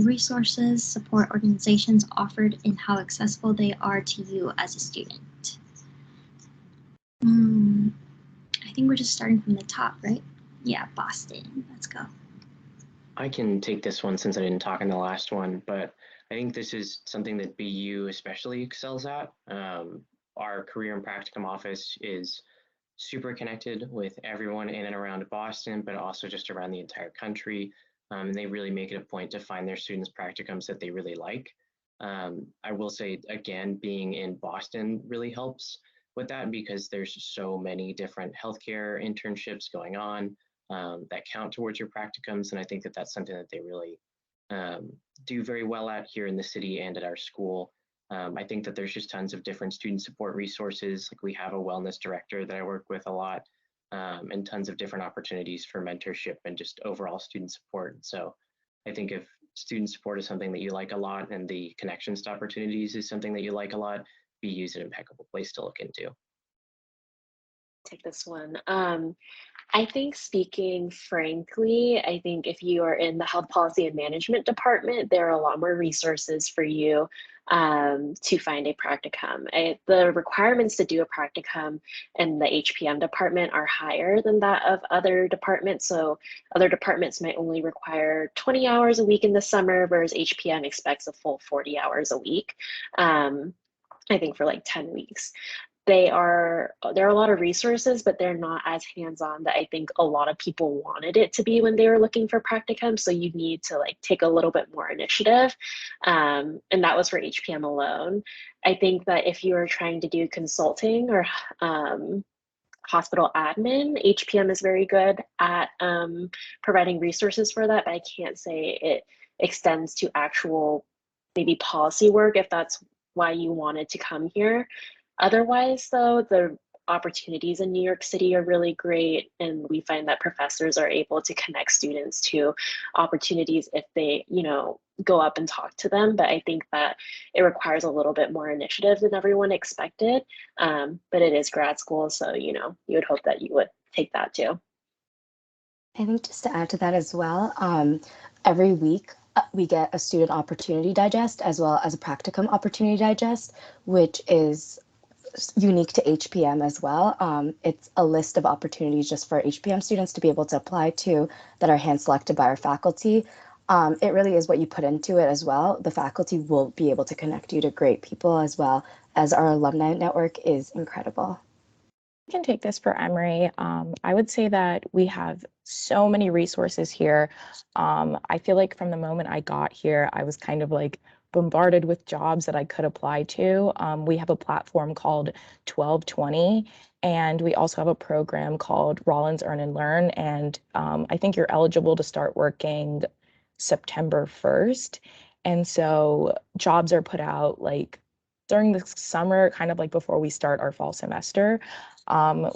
resources, support organizations offered, and how accessible they are to you as a student. I think we're just starting from the top, right? Yeah, Boston. Let's go. I can take this one since I didn't talk in the last one, but I think this is something that BU especially excels at. Our career and practicum office is super connected with everyone in and around Boston, but also just around the entire country. And they really make it a point to find their students practicums that they really like. I will say, again, being in Boston really helps with that because there's so many different healthcare internships going on that count towards your practicums. And I think that that's something that they really do very well at here in the city and at our school. I think that there's just tons of different student support resources. We have a wellness director that I work with a lot, and tons of different opportunities for mentorship and just overall student support. So I think if student support is something that you like a lot and the connections to opportunities is something that you like a lot, BU is an impeccable place to look into. Take this one. I think speaking frankly, I think if you are in the health policy and management department, there are a lot more resources for you to find a practicum. The requirements to do a practicum in the HPM department are higher than that of other departments. So other departments might only require 20 hours a week in the summer, whereas HPM expects a full 40 hours a week. I think for 10 weeks. There are a lot of resources, but they're not as hands-on that I think a lot of people wanted it to be when they were looking for practicum. So you need to take a little bit more initiative. And that was for HPM alone. I think that if you are trying to do consulting or hospital admin, HPM is very good at providing resources for that, but I can't say it extends to actual maybe policy work if that's why you wanted to come here. Otherwise, though, the opportunities in New York City are really great, and we find that professors are able to connect students to opportunities if they, go up and talk to them. But I think that it requires a little bit more initiative than everyone expected. But it is grad school, so you would hope that you would take that too. I think just to add to that as well, every week we get a student opportunity digest as well as a practicum opportunity digest, which is unique to HPM as well. It's a list of opportunities just for HPM students to be able to apply to that are hand selected by our faculty. It really is what you put into it as well. The faculty will be able to connect you to great people as well as our alumni network is incredible. I can take this for Emory. I would say that we have so many resources here. I feel like from the moment I got here, I was kind of like bombarded with jobs that I could apply to. We have a platform called 1220, and we also have a program called Rollins Earn and Learn. And I think you're eligible to start working September 1st. And so jobs are put out like during the summer, kind of like before we start our fall semester.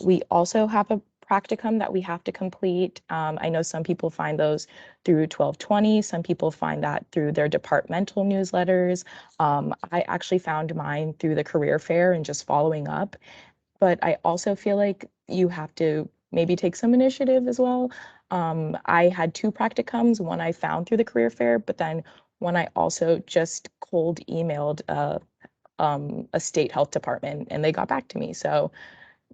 We also have a practicum that we have to complete. I know some people find those through 1220. Some people find that through their departmental newsletters. I actually found mine through the career fair and just following up. But I also feel like you have to maybe take some initiative as well. I had 2 practicums, one I found through the career fair, but then one I also just cold emailed a state health department and they got back to me. So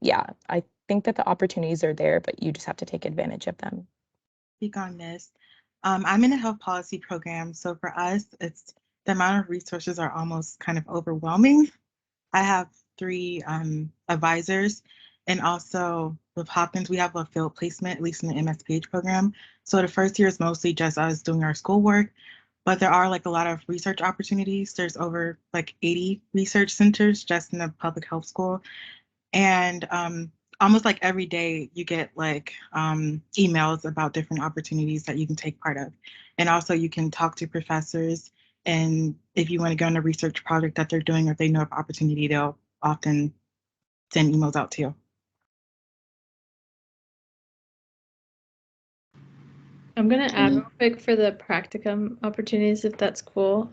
yeah, I think that the opportunities are there, but you just have to take advantage of them. Speak on this. I'm in a health policy program. So for us, it's the amount of resources are almost kind of overwhelming. I have 3 advisors, and also with Hopkins, we have a field placement, at least in the MSPH program. So the first year is mostly just us doing our schoolwork, but there are like a lot of research opportunities. There's over like 80 research centers just in the public health school. And almost like every day you get like emails about different opportunities that you can take part of. And also you can talk to professors, and if you want to go on a research project that they're doing or if they know of opportunity, they'll often send emails out to you. I'm going to add real quick for the practicum opportunities, if that's cool.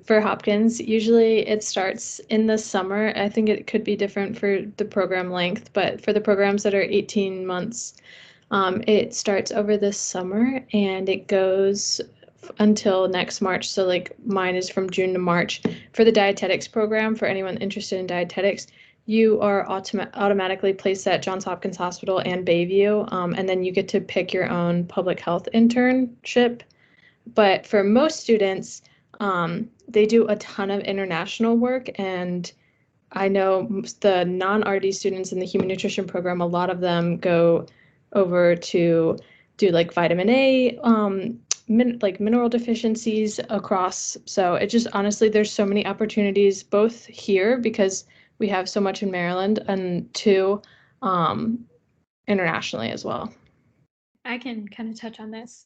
For Hopkins, usually it starts in the summer. I think it could be different for the program length, but for the programs that are 18 months, it starts over this summer and it goes until next March. So like mine is from June to March. For the dietetics program, for anyone interested in dietetics, you are automatically placed at Johns Hopkins Hospital and Bayview, and then you get to pick your own public health internship. But for most students, they do a ton of international work, and I know the non-RD students in the human nutrition program, a lot of them go over to do like vitamin A, like mineral deficiencies across. So it just honestly, there's so many opportunities both here because we have so much in Maryland, and 2, internationally as well. I can kind of touch on this.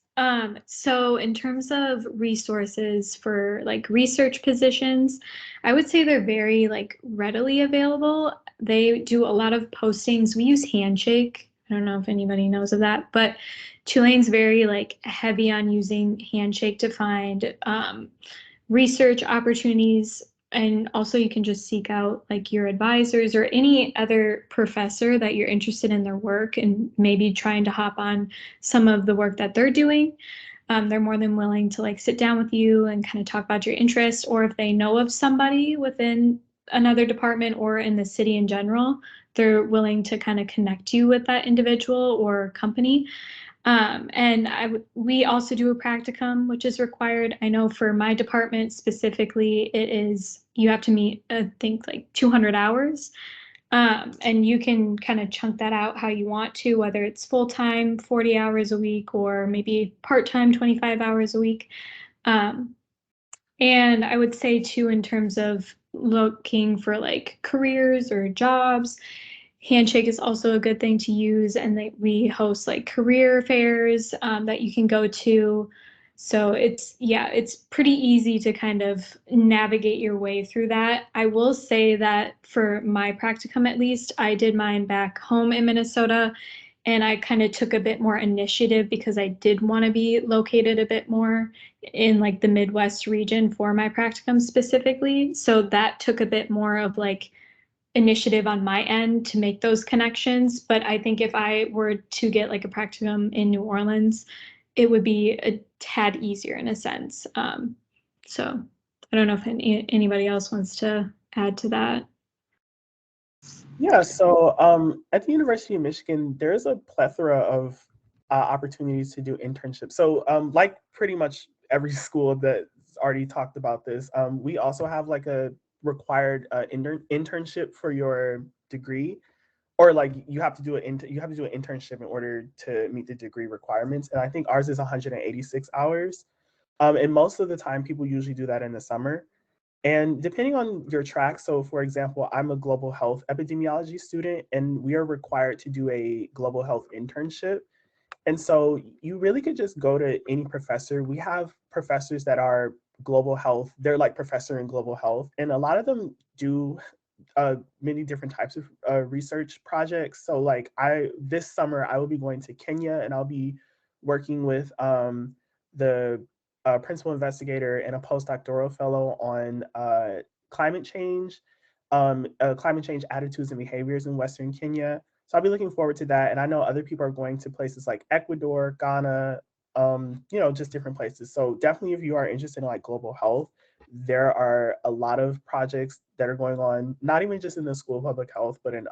So in terms of resources for like research positions, I would say they're very like readily available. They do a lot of postings. We use Handshake. I don't know if anybody knows of that, but Tulane's very like heavy on using Handshake to find research opportunities. And also you can just seek out like your advisors or any other professor that you're interested in their work and maybe trying to hop on some of the work that they're doing. They're more than willing to like sit down with you and kind of talk about your interests, or if they know of somebody within another department or in the city in general, they're willing to kind of connect you with that individual or company. And we also do a practicum, which is required. I know for my department specifically, it is, you have to meet, I think like 200 hours. And you can kind of chunk that out how you want to, whether it's full-time, 40 hours a week, or maybe part-time, 25 hours a week. And I would say too, in terms of looking for like careers or jobs, Handshake is also a good thing to use, and we host like career fairs that you can go to. So it's pretty easy to kind of navigate your way through that. I will say that for my practicum, at least, I did mine back home in Minnesota, and I kind of took a bit more initiative because I did want to be located a bit more in like the Midwest region for my practicum specifically. So that took a bit more of like initiative on my end to make those connections. But I think if I were to get like a practicum in New Orleans, it would be a tad easier in a sense. So I don't know if anybody else wants to add to that. Yeah, so at the University of Michigan, there's a plethora of opportunities to do internships. So like pretty much every school that's already talked about this, we also have like a required internship for your degree, or like you have to do an internship in order to meet the degree requirements. And I think ours is 186 hours. And most of the time, people usually do that in the summer. And depending on your track, so for example, I'm a global health epidemiology student, and we are required to do a global health internship. And so you really could just go to any professor. We have professors that are global health, they're like professor in global health, and a lot of them do many different types of research projects. So like this summer, I will be going to Kenya, and I'll be working with the principal investigator and a postdoctoral fellow on climate change attitudes and behaviors in Western Kenya. So I'll be looking forward to that. And I know other people are going to places like Ecuador, Ghana, just different places. So definitely if you are interested in like global health, there are a lot of projects that are going on, not even just in the School of Public Health, but in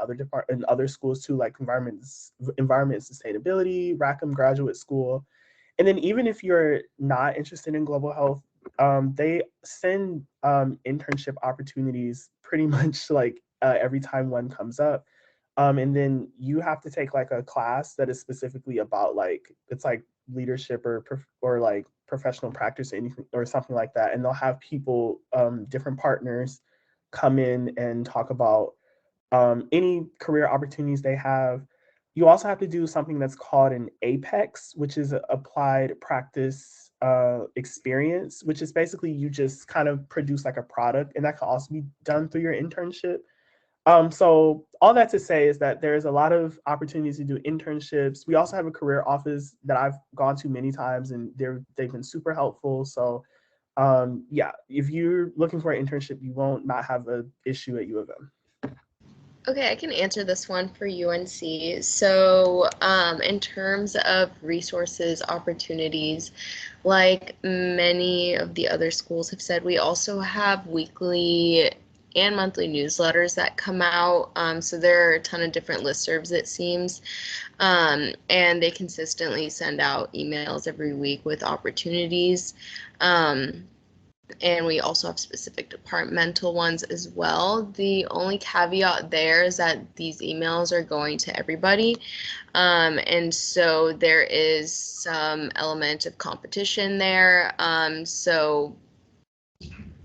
other schools too, like environment and sustainability, Rackham Graduate School. And then even if you're not interested in global health, they send internship opportunities pretty much like every time one comes up. And then you have to take like a class that is specifically about like, it's like leadership or like professional practice or anything or something like that. And they'll have people, different partners come in and talk about any career opportunities they have. You also have to do something that's called an APEX, which is applied practice experience, which is basically you just kind of produce like a product, and that can also be done through your internship. So all that to say is that there's a lot of opportunities to do internships. We also have a career office that I've gone to many times, and they've been super helpful. So yeah, if you're looking for an internship, you won't not have an issue at U of M. Okay, I can answer this one for UNC. So in terms of resources, opportunities, like many of the other schools have said, we also have weekly and monthly newsletters that come out. So there are a ton of different listservs, it seems. And they consistently send out emails every week with opportunities. And we also have specific departmental ones as well. The only caveat there is that these emails are going to everybody. And so there is some element of competition there. So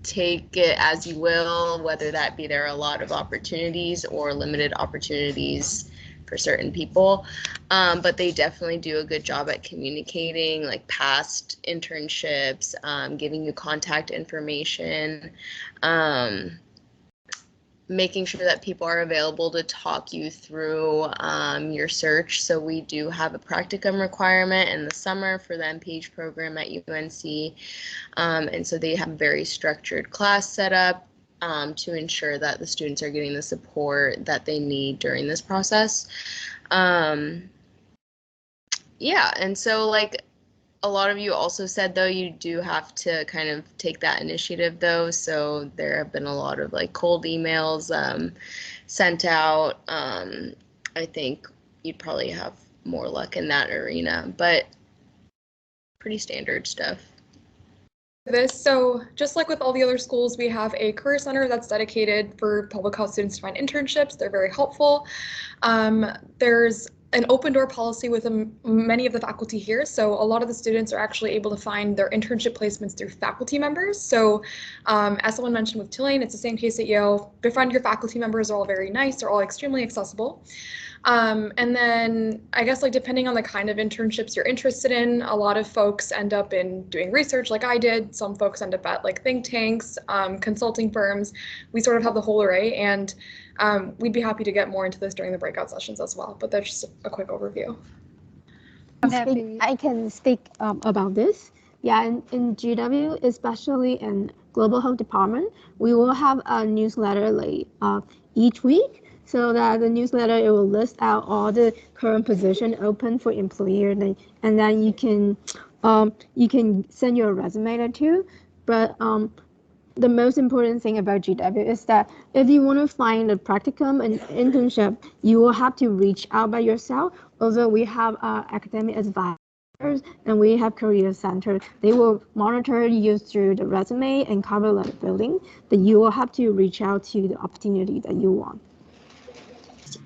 take it as you will, whether that be there are a lot of opportunities or limited opportunities for certain people, but they definitely do a good job at communicating like past internships, giving you contact information, making sure that people are available to talk you through your search. So we do have a practicum requirement in the summer for the MPH program at UNC, and so they have a very structured class set up to ensure that the students are getting the support that they need during this process. Yeah, and so like a lot of you also said, though, you do have to kind of take that initiative, though. So there have been a lot of like cold emails sent out. I think you'd probably have more luck in that arena, but pretty standard stuff. So just like with all the other schools, we have a career center that's dedicated for public health students to find internships. They're very helpful. There's an open door policy with many of the faculty here. So a lot of the students are actually able to find their internship placements through faculty members. So as someone mentioned with Tulane, it's the same case at Yale. Befriend your faculty members are all very nice. They're all extremely accessible. And then I guess like depending on the kind of internships you're interested in, a lot of folks end up in doing research like I did. Some folks end up at like think tanks, consulting firms. We sort of have the whole array, and we'd be happy to get more into this during the breakout sessions as well, but that's just a quick overview. I can speak about this. Yeah, in GW, especially in Global Health Department, we will have a newsletter like each week. So that the newsletter, it will list out all the current position open for employer, and then you can send your resume there too. But the most important thing about GW is that if you want to find a practicum and internship, you will have to reach out by yourself. Although we have academic advisors and we have career centers, they will monitor you through the resume and cover letter building, but you will have to reach out to the opportunity that you want.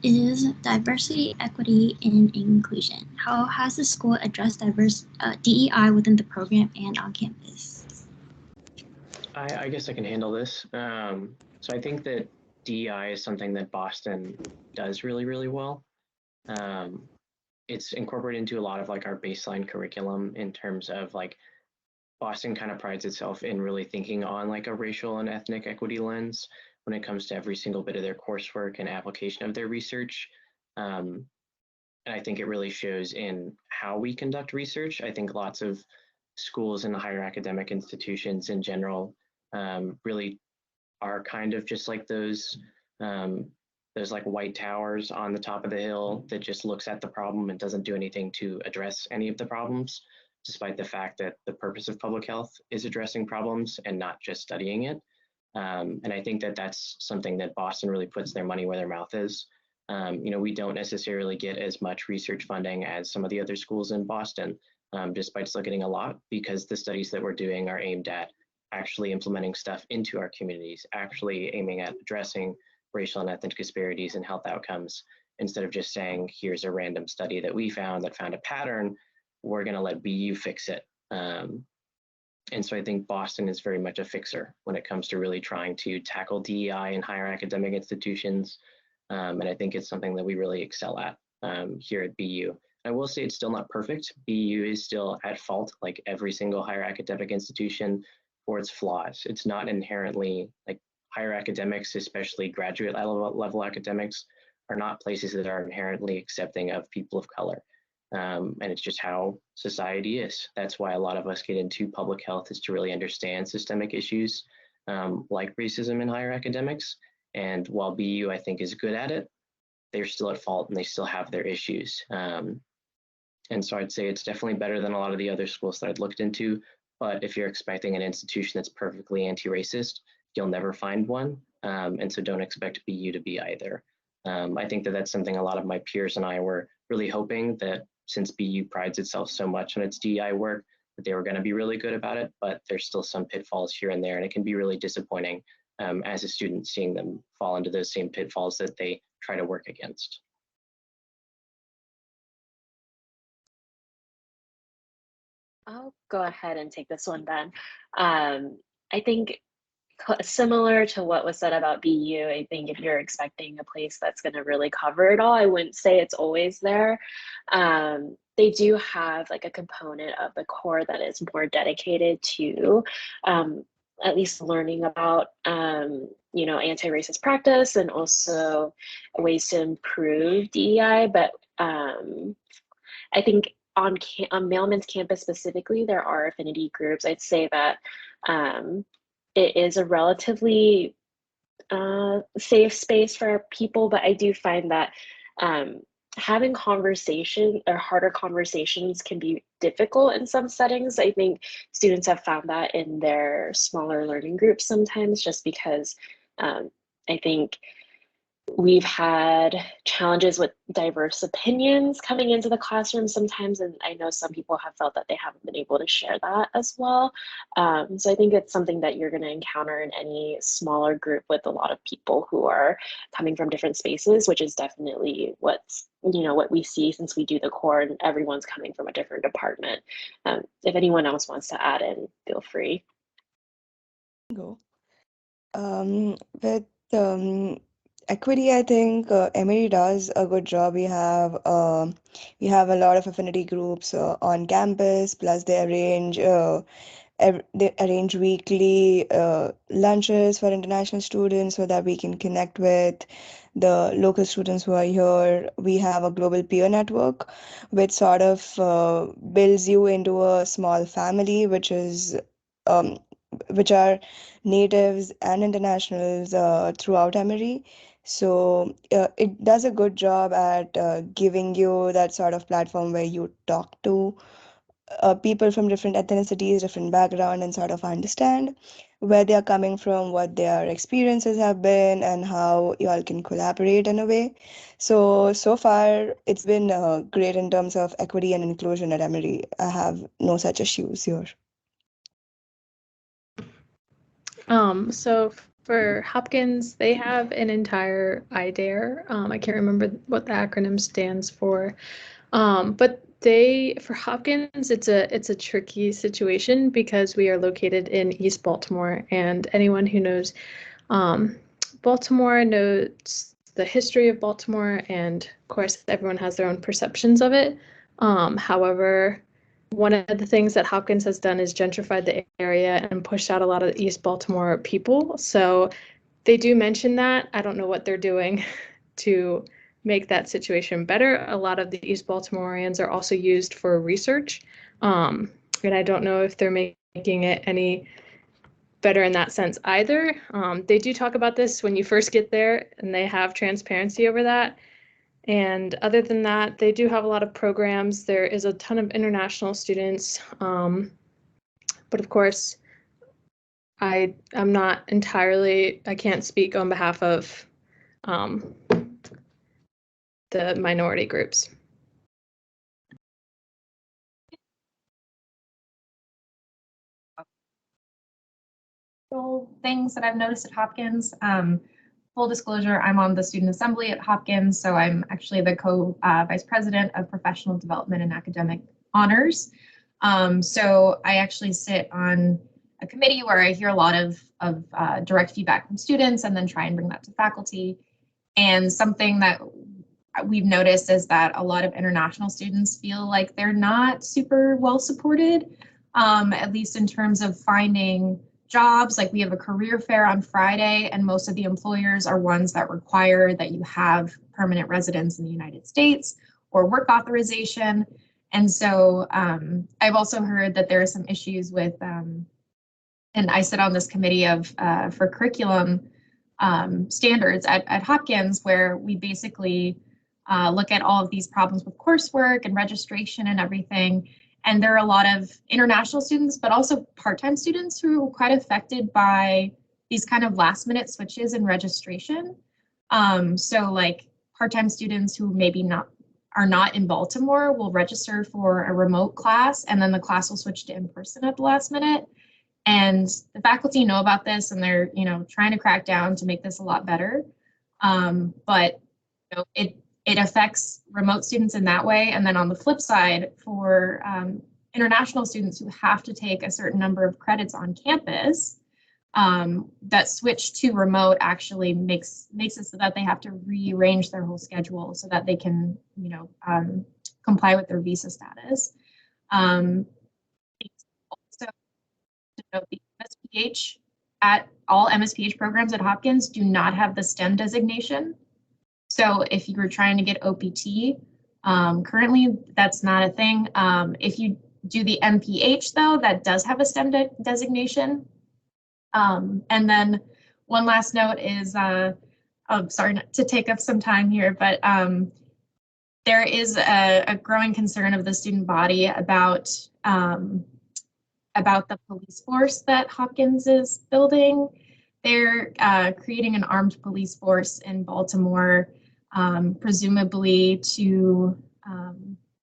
Is diversity, equity, and inclusion. How has the school addressed DEI within the program and on campus? I guess I can handle this. So I think that DEI is something that Boston does really, really well. It's incorporated into a lot of like our baseline curriculum in terms of like Boston kind of prides itself in really thinking on like a racial and ethnic equity lens when it comes to every single bit of their coursework and application of their research. And I think it really shows in how we conduct research. I think lots of schools and higher academic institutions in general really are kind of just like those like white towers on the top of the hill that just looks at the problem and doesn't do anything to address any of the problems, despite the fact that the purpose of public health is addressing problems and not just studying it. And I think that that's something that Boston really puts their money where their mouth is. We don't necessarily get as much research funding as some of the other schools in Boston, despite still getting a lot, because the studies that we're doing are aimed at actually implementing stuff into our communities, actually aiming at addressing racial and ethnic disparities and health outcomes, instead of just saying, here's a random study that we found that found a pattern, we're going to let BU fix it. And so I think Boston is very much a fixer when it comes to really trying to tackle DEI in higher academic institutions. And I think it's something that we really excel at here at BU. I will say it's still not perfect. BU is still at fault, like every single higher academic institution, for its flaws. It's not inherently like higher academics, especially graduate level academics, are not places that are inherently accepting of people of color. And it's just how society is. That's why a lot of us get into public health, is to really understand systemic issues like racism in higher academics. And while BU, I think, is good at it, they're still at fault and they still have their issues. And so I'd say it's definitely better than a lot of the other schools that I'd looked into. But if you're expecting an institution that's perfectly anti-racist, you'll never find one. And so don't expect BU to be either. I think that that's something a lot of my peers and I were really hoping, that since BU prides itself so much on its DEI work, that they were going to be really good about it, but there's still some pitfalls here and there, and it can be really disappointing as a student seeing them fall into those same pitfalls that they try to work against. I'll go ahead and take this one then. I think similar to what was said about BU, I think if you're expecting a place that's going to really cover it all, I wouldn't say it's always there. They do have like a component of the core that is more dedicated to at least learning about anti-racist practice and also ways to improve DEI. But I think on Mailman's campus specifically, there are affinity groups. I'd say that it is a relatively safe space for people, but I do find that having conversation or harder conversations can be difficult in some settings. I think students have found that in their smaller learning groups sometimes, just because I think we've had challenges with diverse opinions coming into the classroom sometimes, and I know some people have felt that they haven't been able to share that as well. So I think it's something that you're going to encounter in any smaller group with a lot of people who are coming from different spaces, which is definitely what we see since we do the core and everyone's coming from a different department. If anyone else wants to add in, feel free. Go. With equity, I think Emory does a good job. We have a lot of affinity groups on campus. Plus, they arrange weekly lunches for international students so that we can connect with the local students who are here. We have a global peer network, which sort of builds you into a small family, which are natives and internationals throughout Emory. So it does a good job at giving you that sort of platform where you talk to people from different ethnicities, different background, and sort of understand. where they are coming from, what their experiences have been, and how y'all can collaborate in a way. So far, it's been great in terms of equity and inclusion at Emory. I have no such issues here. So for Hopkins, they have an entire IDARE. I can't remember what the acronym stands for, but for Hopkins, it's a tricky situation because we are located in East Baltimore, and anyone who knows Baltimore knows the history of Baltimore, and of course, everyone has their own perceptions of it. However, one of the things that Hopkins has done is gentrified the area and pushed out a lot of East Baltimore people. So they do mention that. I don't know what they're doing to make that situation better. A lot of the East Baltimoreans are also used for research. And I don't know if they're making it any better in that sense either. They do talk about this when you first get there, and they have transparency over that. And other than that, they do have a lot of programs. There is a ton of international students. But of course, I'm not entirely, I can't speak on behalf of the minority groups. Things that I've noticed at Hopkins. Full disclosure, I'm on the student assembly at Hopkins, so I'm actually the co-vice president of professional development and academic honors. So I actually sit on a committee where I hear a lot of direct feedback from students and then try and bring that to faculty. And something that we've noticed is that a lot of international students feel like they're not super well supported, at least in terms of finding jobs. Like we have a career fair on Friday, and most of the employers are ones that require that you have permanent residence in the United States or work authorization. And so I've also heard that there are some issues with, and I sit on this committee for curriculum standards at Hopkins, where we basically look at all of these problems with coursework and registration and everything. And there are a lot of international students, but also part-time students who are quite affected by these kind of last-minute switches in registration. So like part-time students who maybe are not in Baltimore will register for a remote class, and then the class will switch to in-person at the last minute. And the faculty know about this, and they're trying to crack down to make this a lot better. But it affects remote students in that way. And then on the flip side, for international students who have to take a certain number of credits on campus, that switch to remote actually makes it so that they have to rearrange their whole schedule so that they can, comply with their visa status. Also, to note, the MSPH all MSPH programs at Hopkins do not have the STEM designation. So if you were trying to get OPT, currently that's not a thing. If you do the MPH though, that does have a STEM designation. And then one last note is, sorry to take up some time here, but there is a growing concern of the student body about the police force that Hopkins is building. They're creating an armed police force in Baltimore, presumably to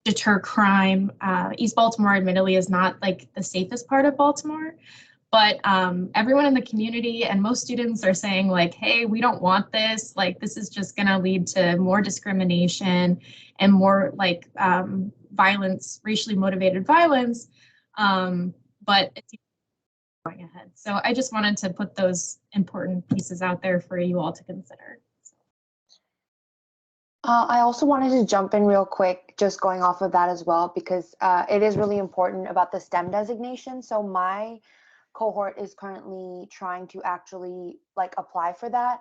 deter crime. East Baltimore, admittedly, is not like the safest part of Baltimore, but everyone in the community and most students are saying like, hey, we don't want this. Like, this is just going to lead to more discrimination and more like violence, racially motivated violence. But it's going ahead. So I just wanted to put those important pieces out there for you all to consider. I also wanted to jump in real quick, just going off of that as well, because it is really important about the STEM designation. So my cohort is currently trying to actually like apply for that.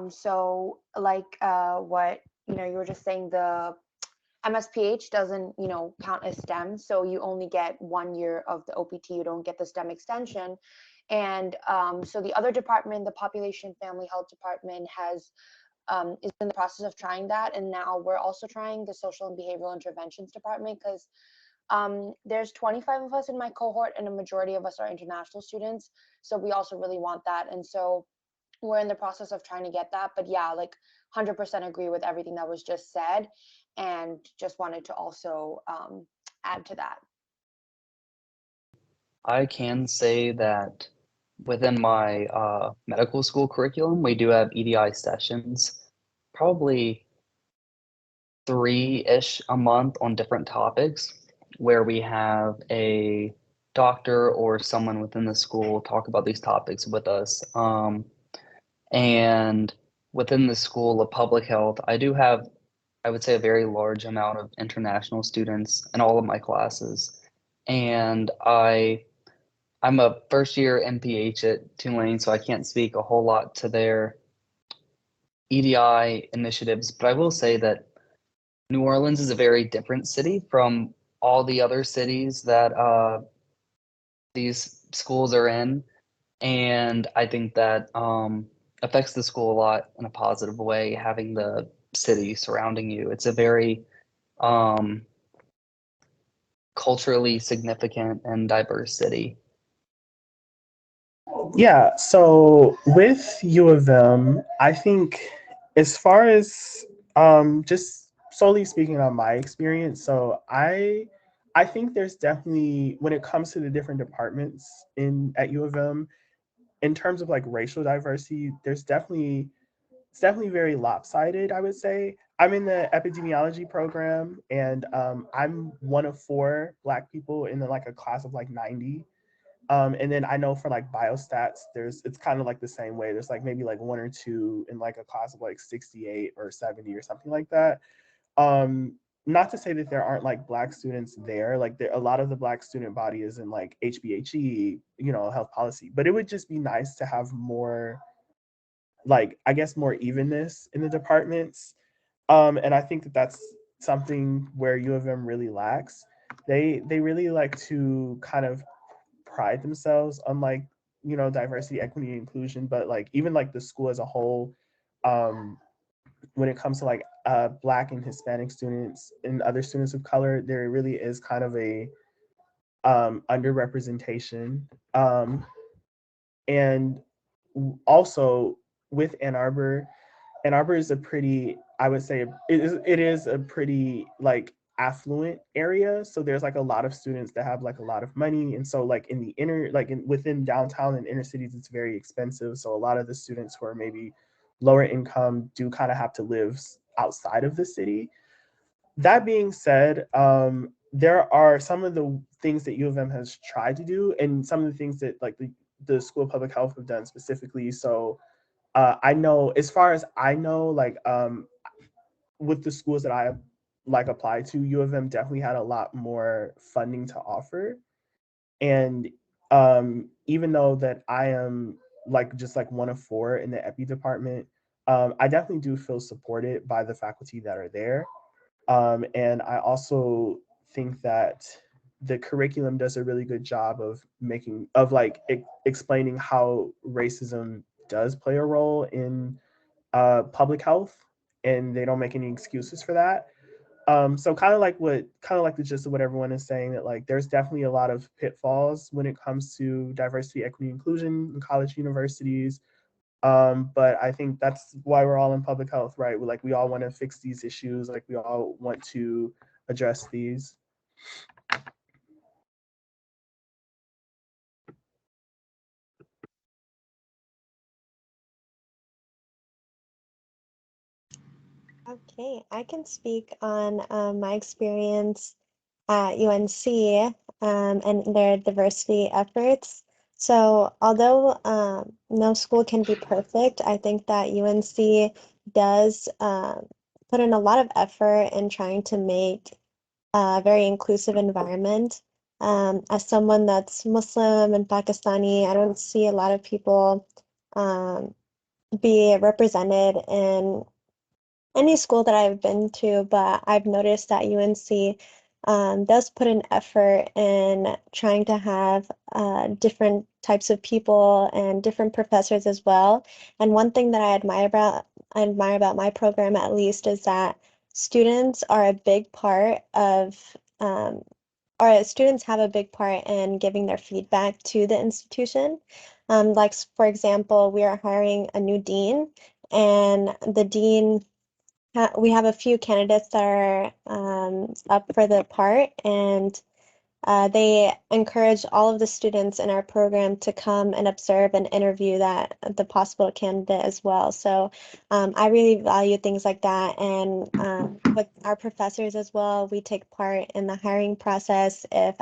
So like what you were just saying, the MSPH doesn't count as STEM, so you only get 1 year of the OPT. You don't get the STEM extension. And so the other department, the Population Family Health Department, is in the process of trying that, and now we're also trying the Social and Behavioral Interventions Department, because There's 25 of us in my cohort, and a majority of us are international students. So we also really want that. And so we're in the process of trying to get that. But yeah, like 100% agree with everything that was just said. And just wanted to also add to that. I can say that within my medical school curriculum, we do have EDI sessions, probably 3-ish a month on different topics, where we have a doctor or someone within the school talk about these topics with us. And within the School of Public Health, I do have, I would say, a very large amount of international students in all of my classes. And I'm a first year MPH at Tulane, so I can't speak a whole lot to their EDI initiatives, but I will say that New Orleans is a very different city from all the other cities that these schools are in. And I think that affects the school a lot in a positive way, having the city surrounding you. It's a very culturally significant and diverse city. Yeah, so with U of M, I think as far as just solely speaking on my experience, so I think there's definitely, when it comes to the different departments at U of M, in terms of like racial diversity, it's definitely very lopsided, I would say. I'm in the epidemiology program, and I'm one of 4 Black people in like a class of like 90. And then I know for like biostats, it's kind of like the same way. There's like maybe like 1 or 2 in like a class of like 68 or 70 or something like that. Not to say that there aren't like Black students there, like a lot of the Black student body is in like HBHE, health policy, but it would just be nice to have more, like, I guess, more evenness in the departments. And I think that that's something where U of M really lacks. They really like to kind of pride themselves on like, diversity, equity, and inclusion, but like even like the school as a whole, when it comes to like Black and Hispanic students and other students of color, there really is kind of a underrepresentation. And also with Ann Arbor is a pretty, I would say it is a pretty like affluent area. So there's like a lot of students that have like a lot of money. And so like in the within downtown and inner cities, it's very expensive. So a lot of the students who are maybe lower income do kind of have to live outside of the city. That being said, there are some of the things that U of M has tried to do, and some of the things that like the School of Public Health have done specifically. So I know, as far as I know, like with the schools that I have like applied to, U of M definitely had a lot more funding to offer. And even though that I am like just like one of 4 in the epi department, I definitely do feel supported by the faculty that are there. And I also think that the curriculum does a really good job of explaining how racism does play a role in public health, and they don't make any excuses for that. So kind of like the gist of what everyone is saying, that like there's definitely a lot of pitfalls when it comes to diversity, equity, inclusion in college universities. But I think that's why we're all in public health, right? We all want to fix these issues. Like we all want to address these. Okay, I can speak on my experience at UNC and their diversity efforts. So although no school can be perfect, I think that UNC does put in a lot of effort in trying to make a very inclusive environment. As someone that's Muslim and Pakistani, I don't see a lot of people be represented in any school that I've been to, but I've noticed that UNC does put an effort in trying to have different types of people and different professors as well. And one thing that I admire about my program, at least, is that students are a big part of our students have a big part in giving their feedback to the institution. Like for example, we are hiring a new dean, and the dean, we have a few candidates that are up for the part, and they encourage all of the students in our program to come and observe and interview the possible candidate as well. So I really value things like that. And with our professors as well, we take part in the hiring process. If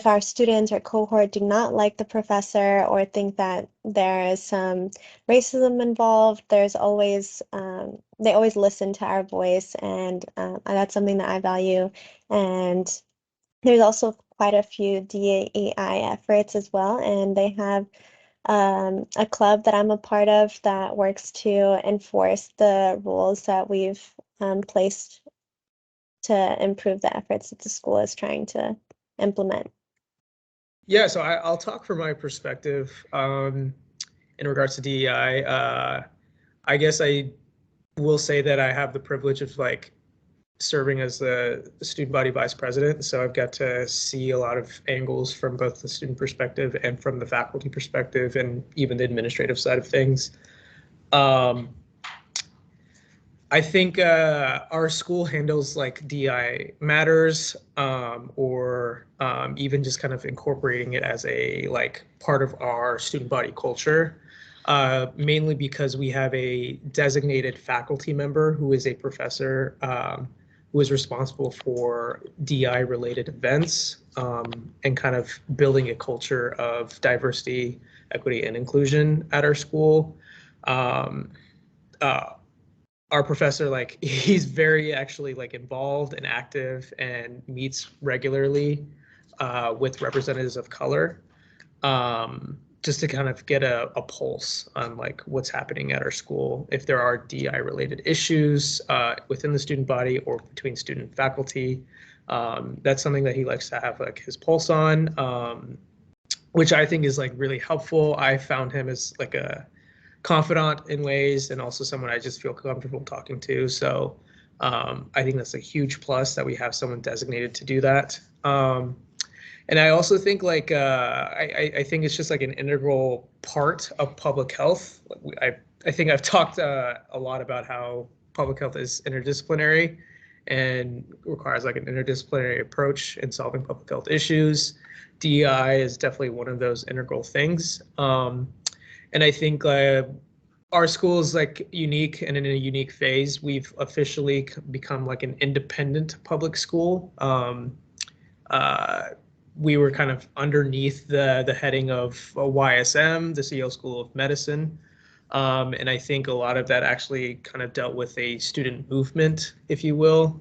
our students or cohort do not like the professor or think that there is some racism involved, there's always they always listen to our voice, and that's something that I value. And there's also quite a few DEI efforts as well, and they have a club that I'm a part of that works to enforce the rules that we've placed to improve the efforts that the school is trying to implement. Yeah, so I'll talk from my perspective in regards to DEI. I guess I will say that I have the privilege of like serving as the student body vice president. So I've got to see a lot of angles from both the student perspective and from the faculty perspective and even the administrative side of things. I think our school handles like DI matters or even just kind of incorporating it as a like part of our student body culture, mainly because we have a designated faculty member who is a professor who is responsible for DI related events and kind of building a culture of diversity, equity, and inclusion at our school. Our professor, like, he's very actually like involved and active and meets regularly with representatives of color just to kind of get a pulse on like what's happening at our school, if there are DI related issues within the student body or between student and faculty. That's something that he likes to have like his pulse on, which I think is like really helpful. I found him as like a confidant in ways and also someone I just feel comfortable talking to. So I think that's a huge plus that we have someone designated to do that. And I also think like I think it's just like an integral part of public health. I think I've talked a lot about how public health is interdisciplinary and requires like an interdisciplinary approach in solving public health issues. DEI is definitely one of those integral things. And I think our school is like unique and in a unique phase. We've officially become like an independent public school. We were kind of underneath the heading of YSM, the Yale School of Medicine. And I think a lot of that actually kind of dealt with a student movement, if you will,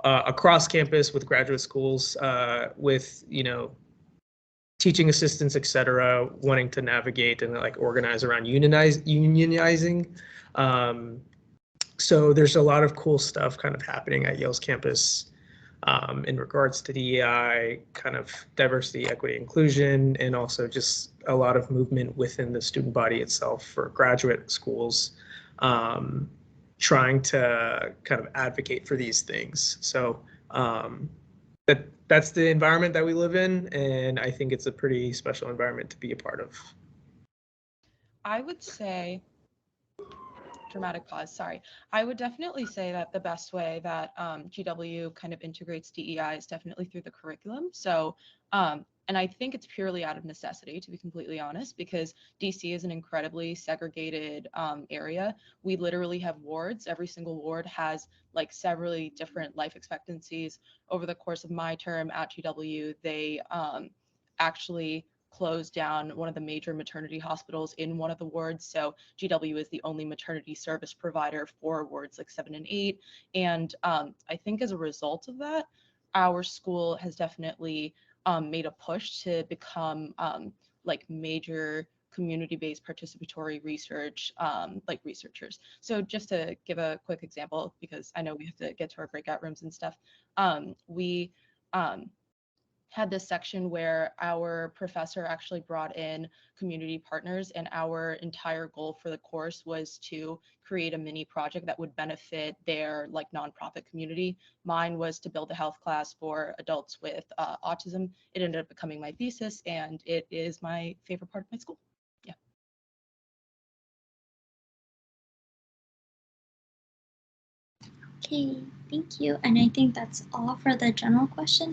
across campus with graduate schools, with, you know, teaching assistants, et cetera, wanting to navigate and like organize around unionizing. So there's a lot of cool stuff kind of happening at Yale's campus in regards to DEI, kind of diversity, equity, inclusion, and also just a lot of movement within the student body itself for graduate schools, trying to kind of advocate for these things. So that's the environment that we live in, and I think it's a pretty special environment to be a part of. I would say, dramatic pause, sorry. I would definitely say that the best way that GW kind of integrates DEI is definitely through the curriculum. So, and I think it's purely out of necessity, to be completely honest, because DC is an incredibly segregated area. We literally have wards. Every single ward has like several different life expectancies. Over the course of my term at GW, they actually closed down one of the major maternity hospitals in one of the wards. So GW is the only maternity service provider for wards like 7 and 8. And I think as a result of that, our school has definitely made a push to become like major community-based participatory research, like researchers. So just to give a quick example, because I know we have to get to our breakout rooms and stuff, we had this section where our professor actually brought in community partners, and our entire goal for the course was to create a mini project that would benefit their like nonprofit community. Mine was to build a health class for adults with autism. It ended up becoming my thesis, and it is my favorite part of my school. Yeah. Okay, thank you. And I think that's all for the general questions.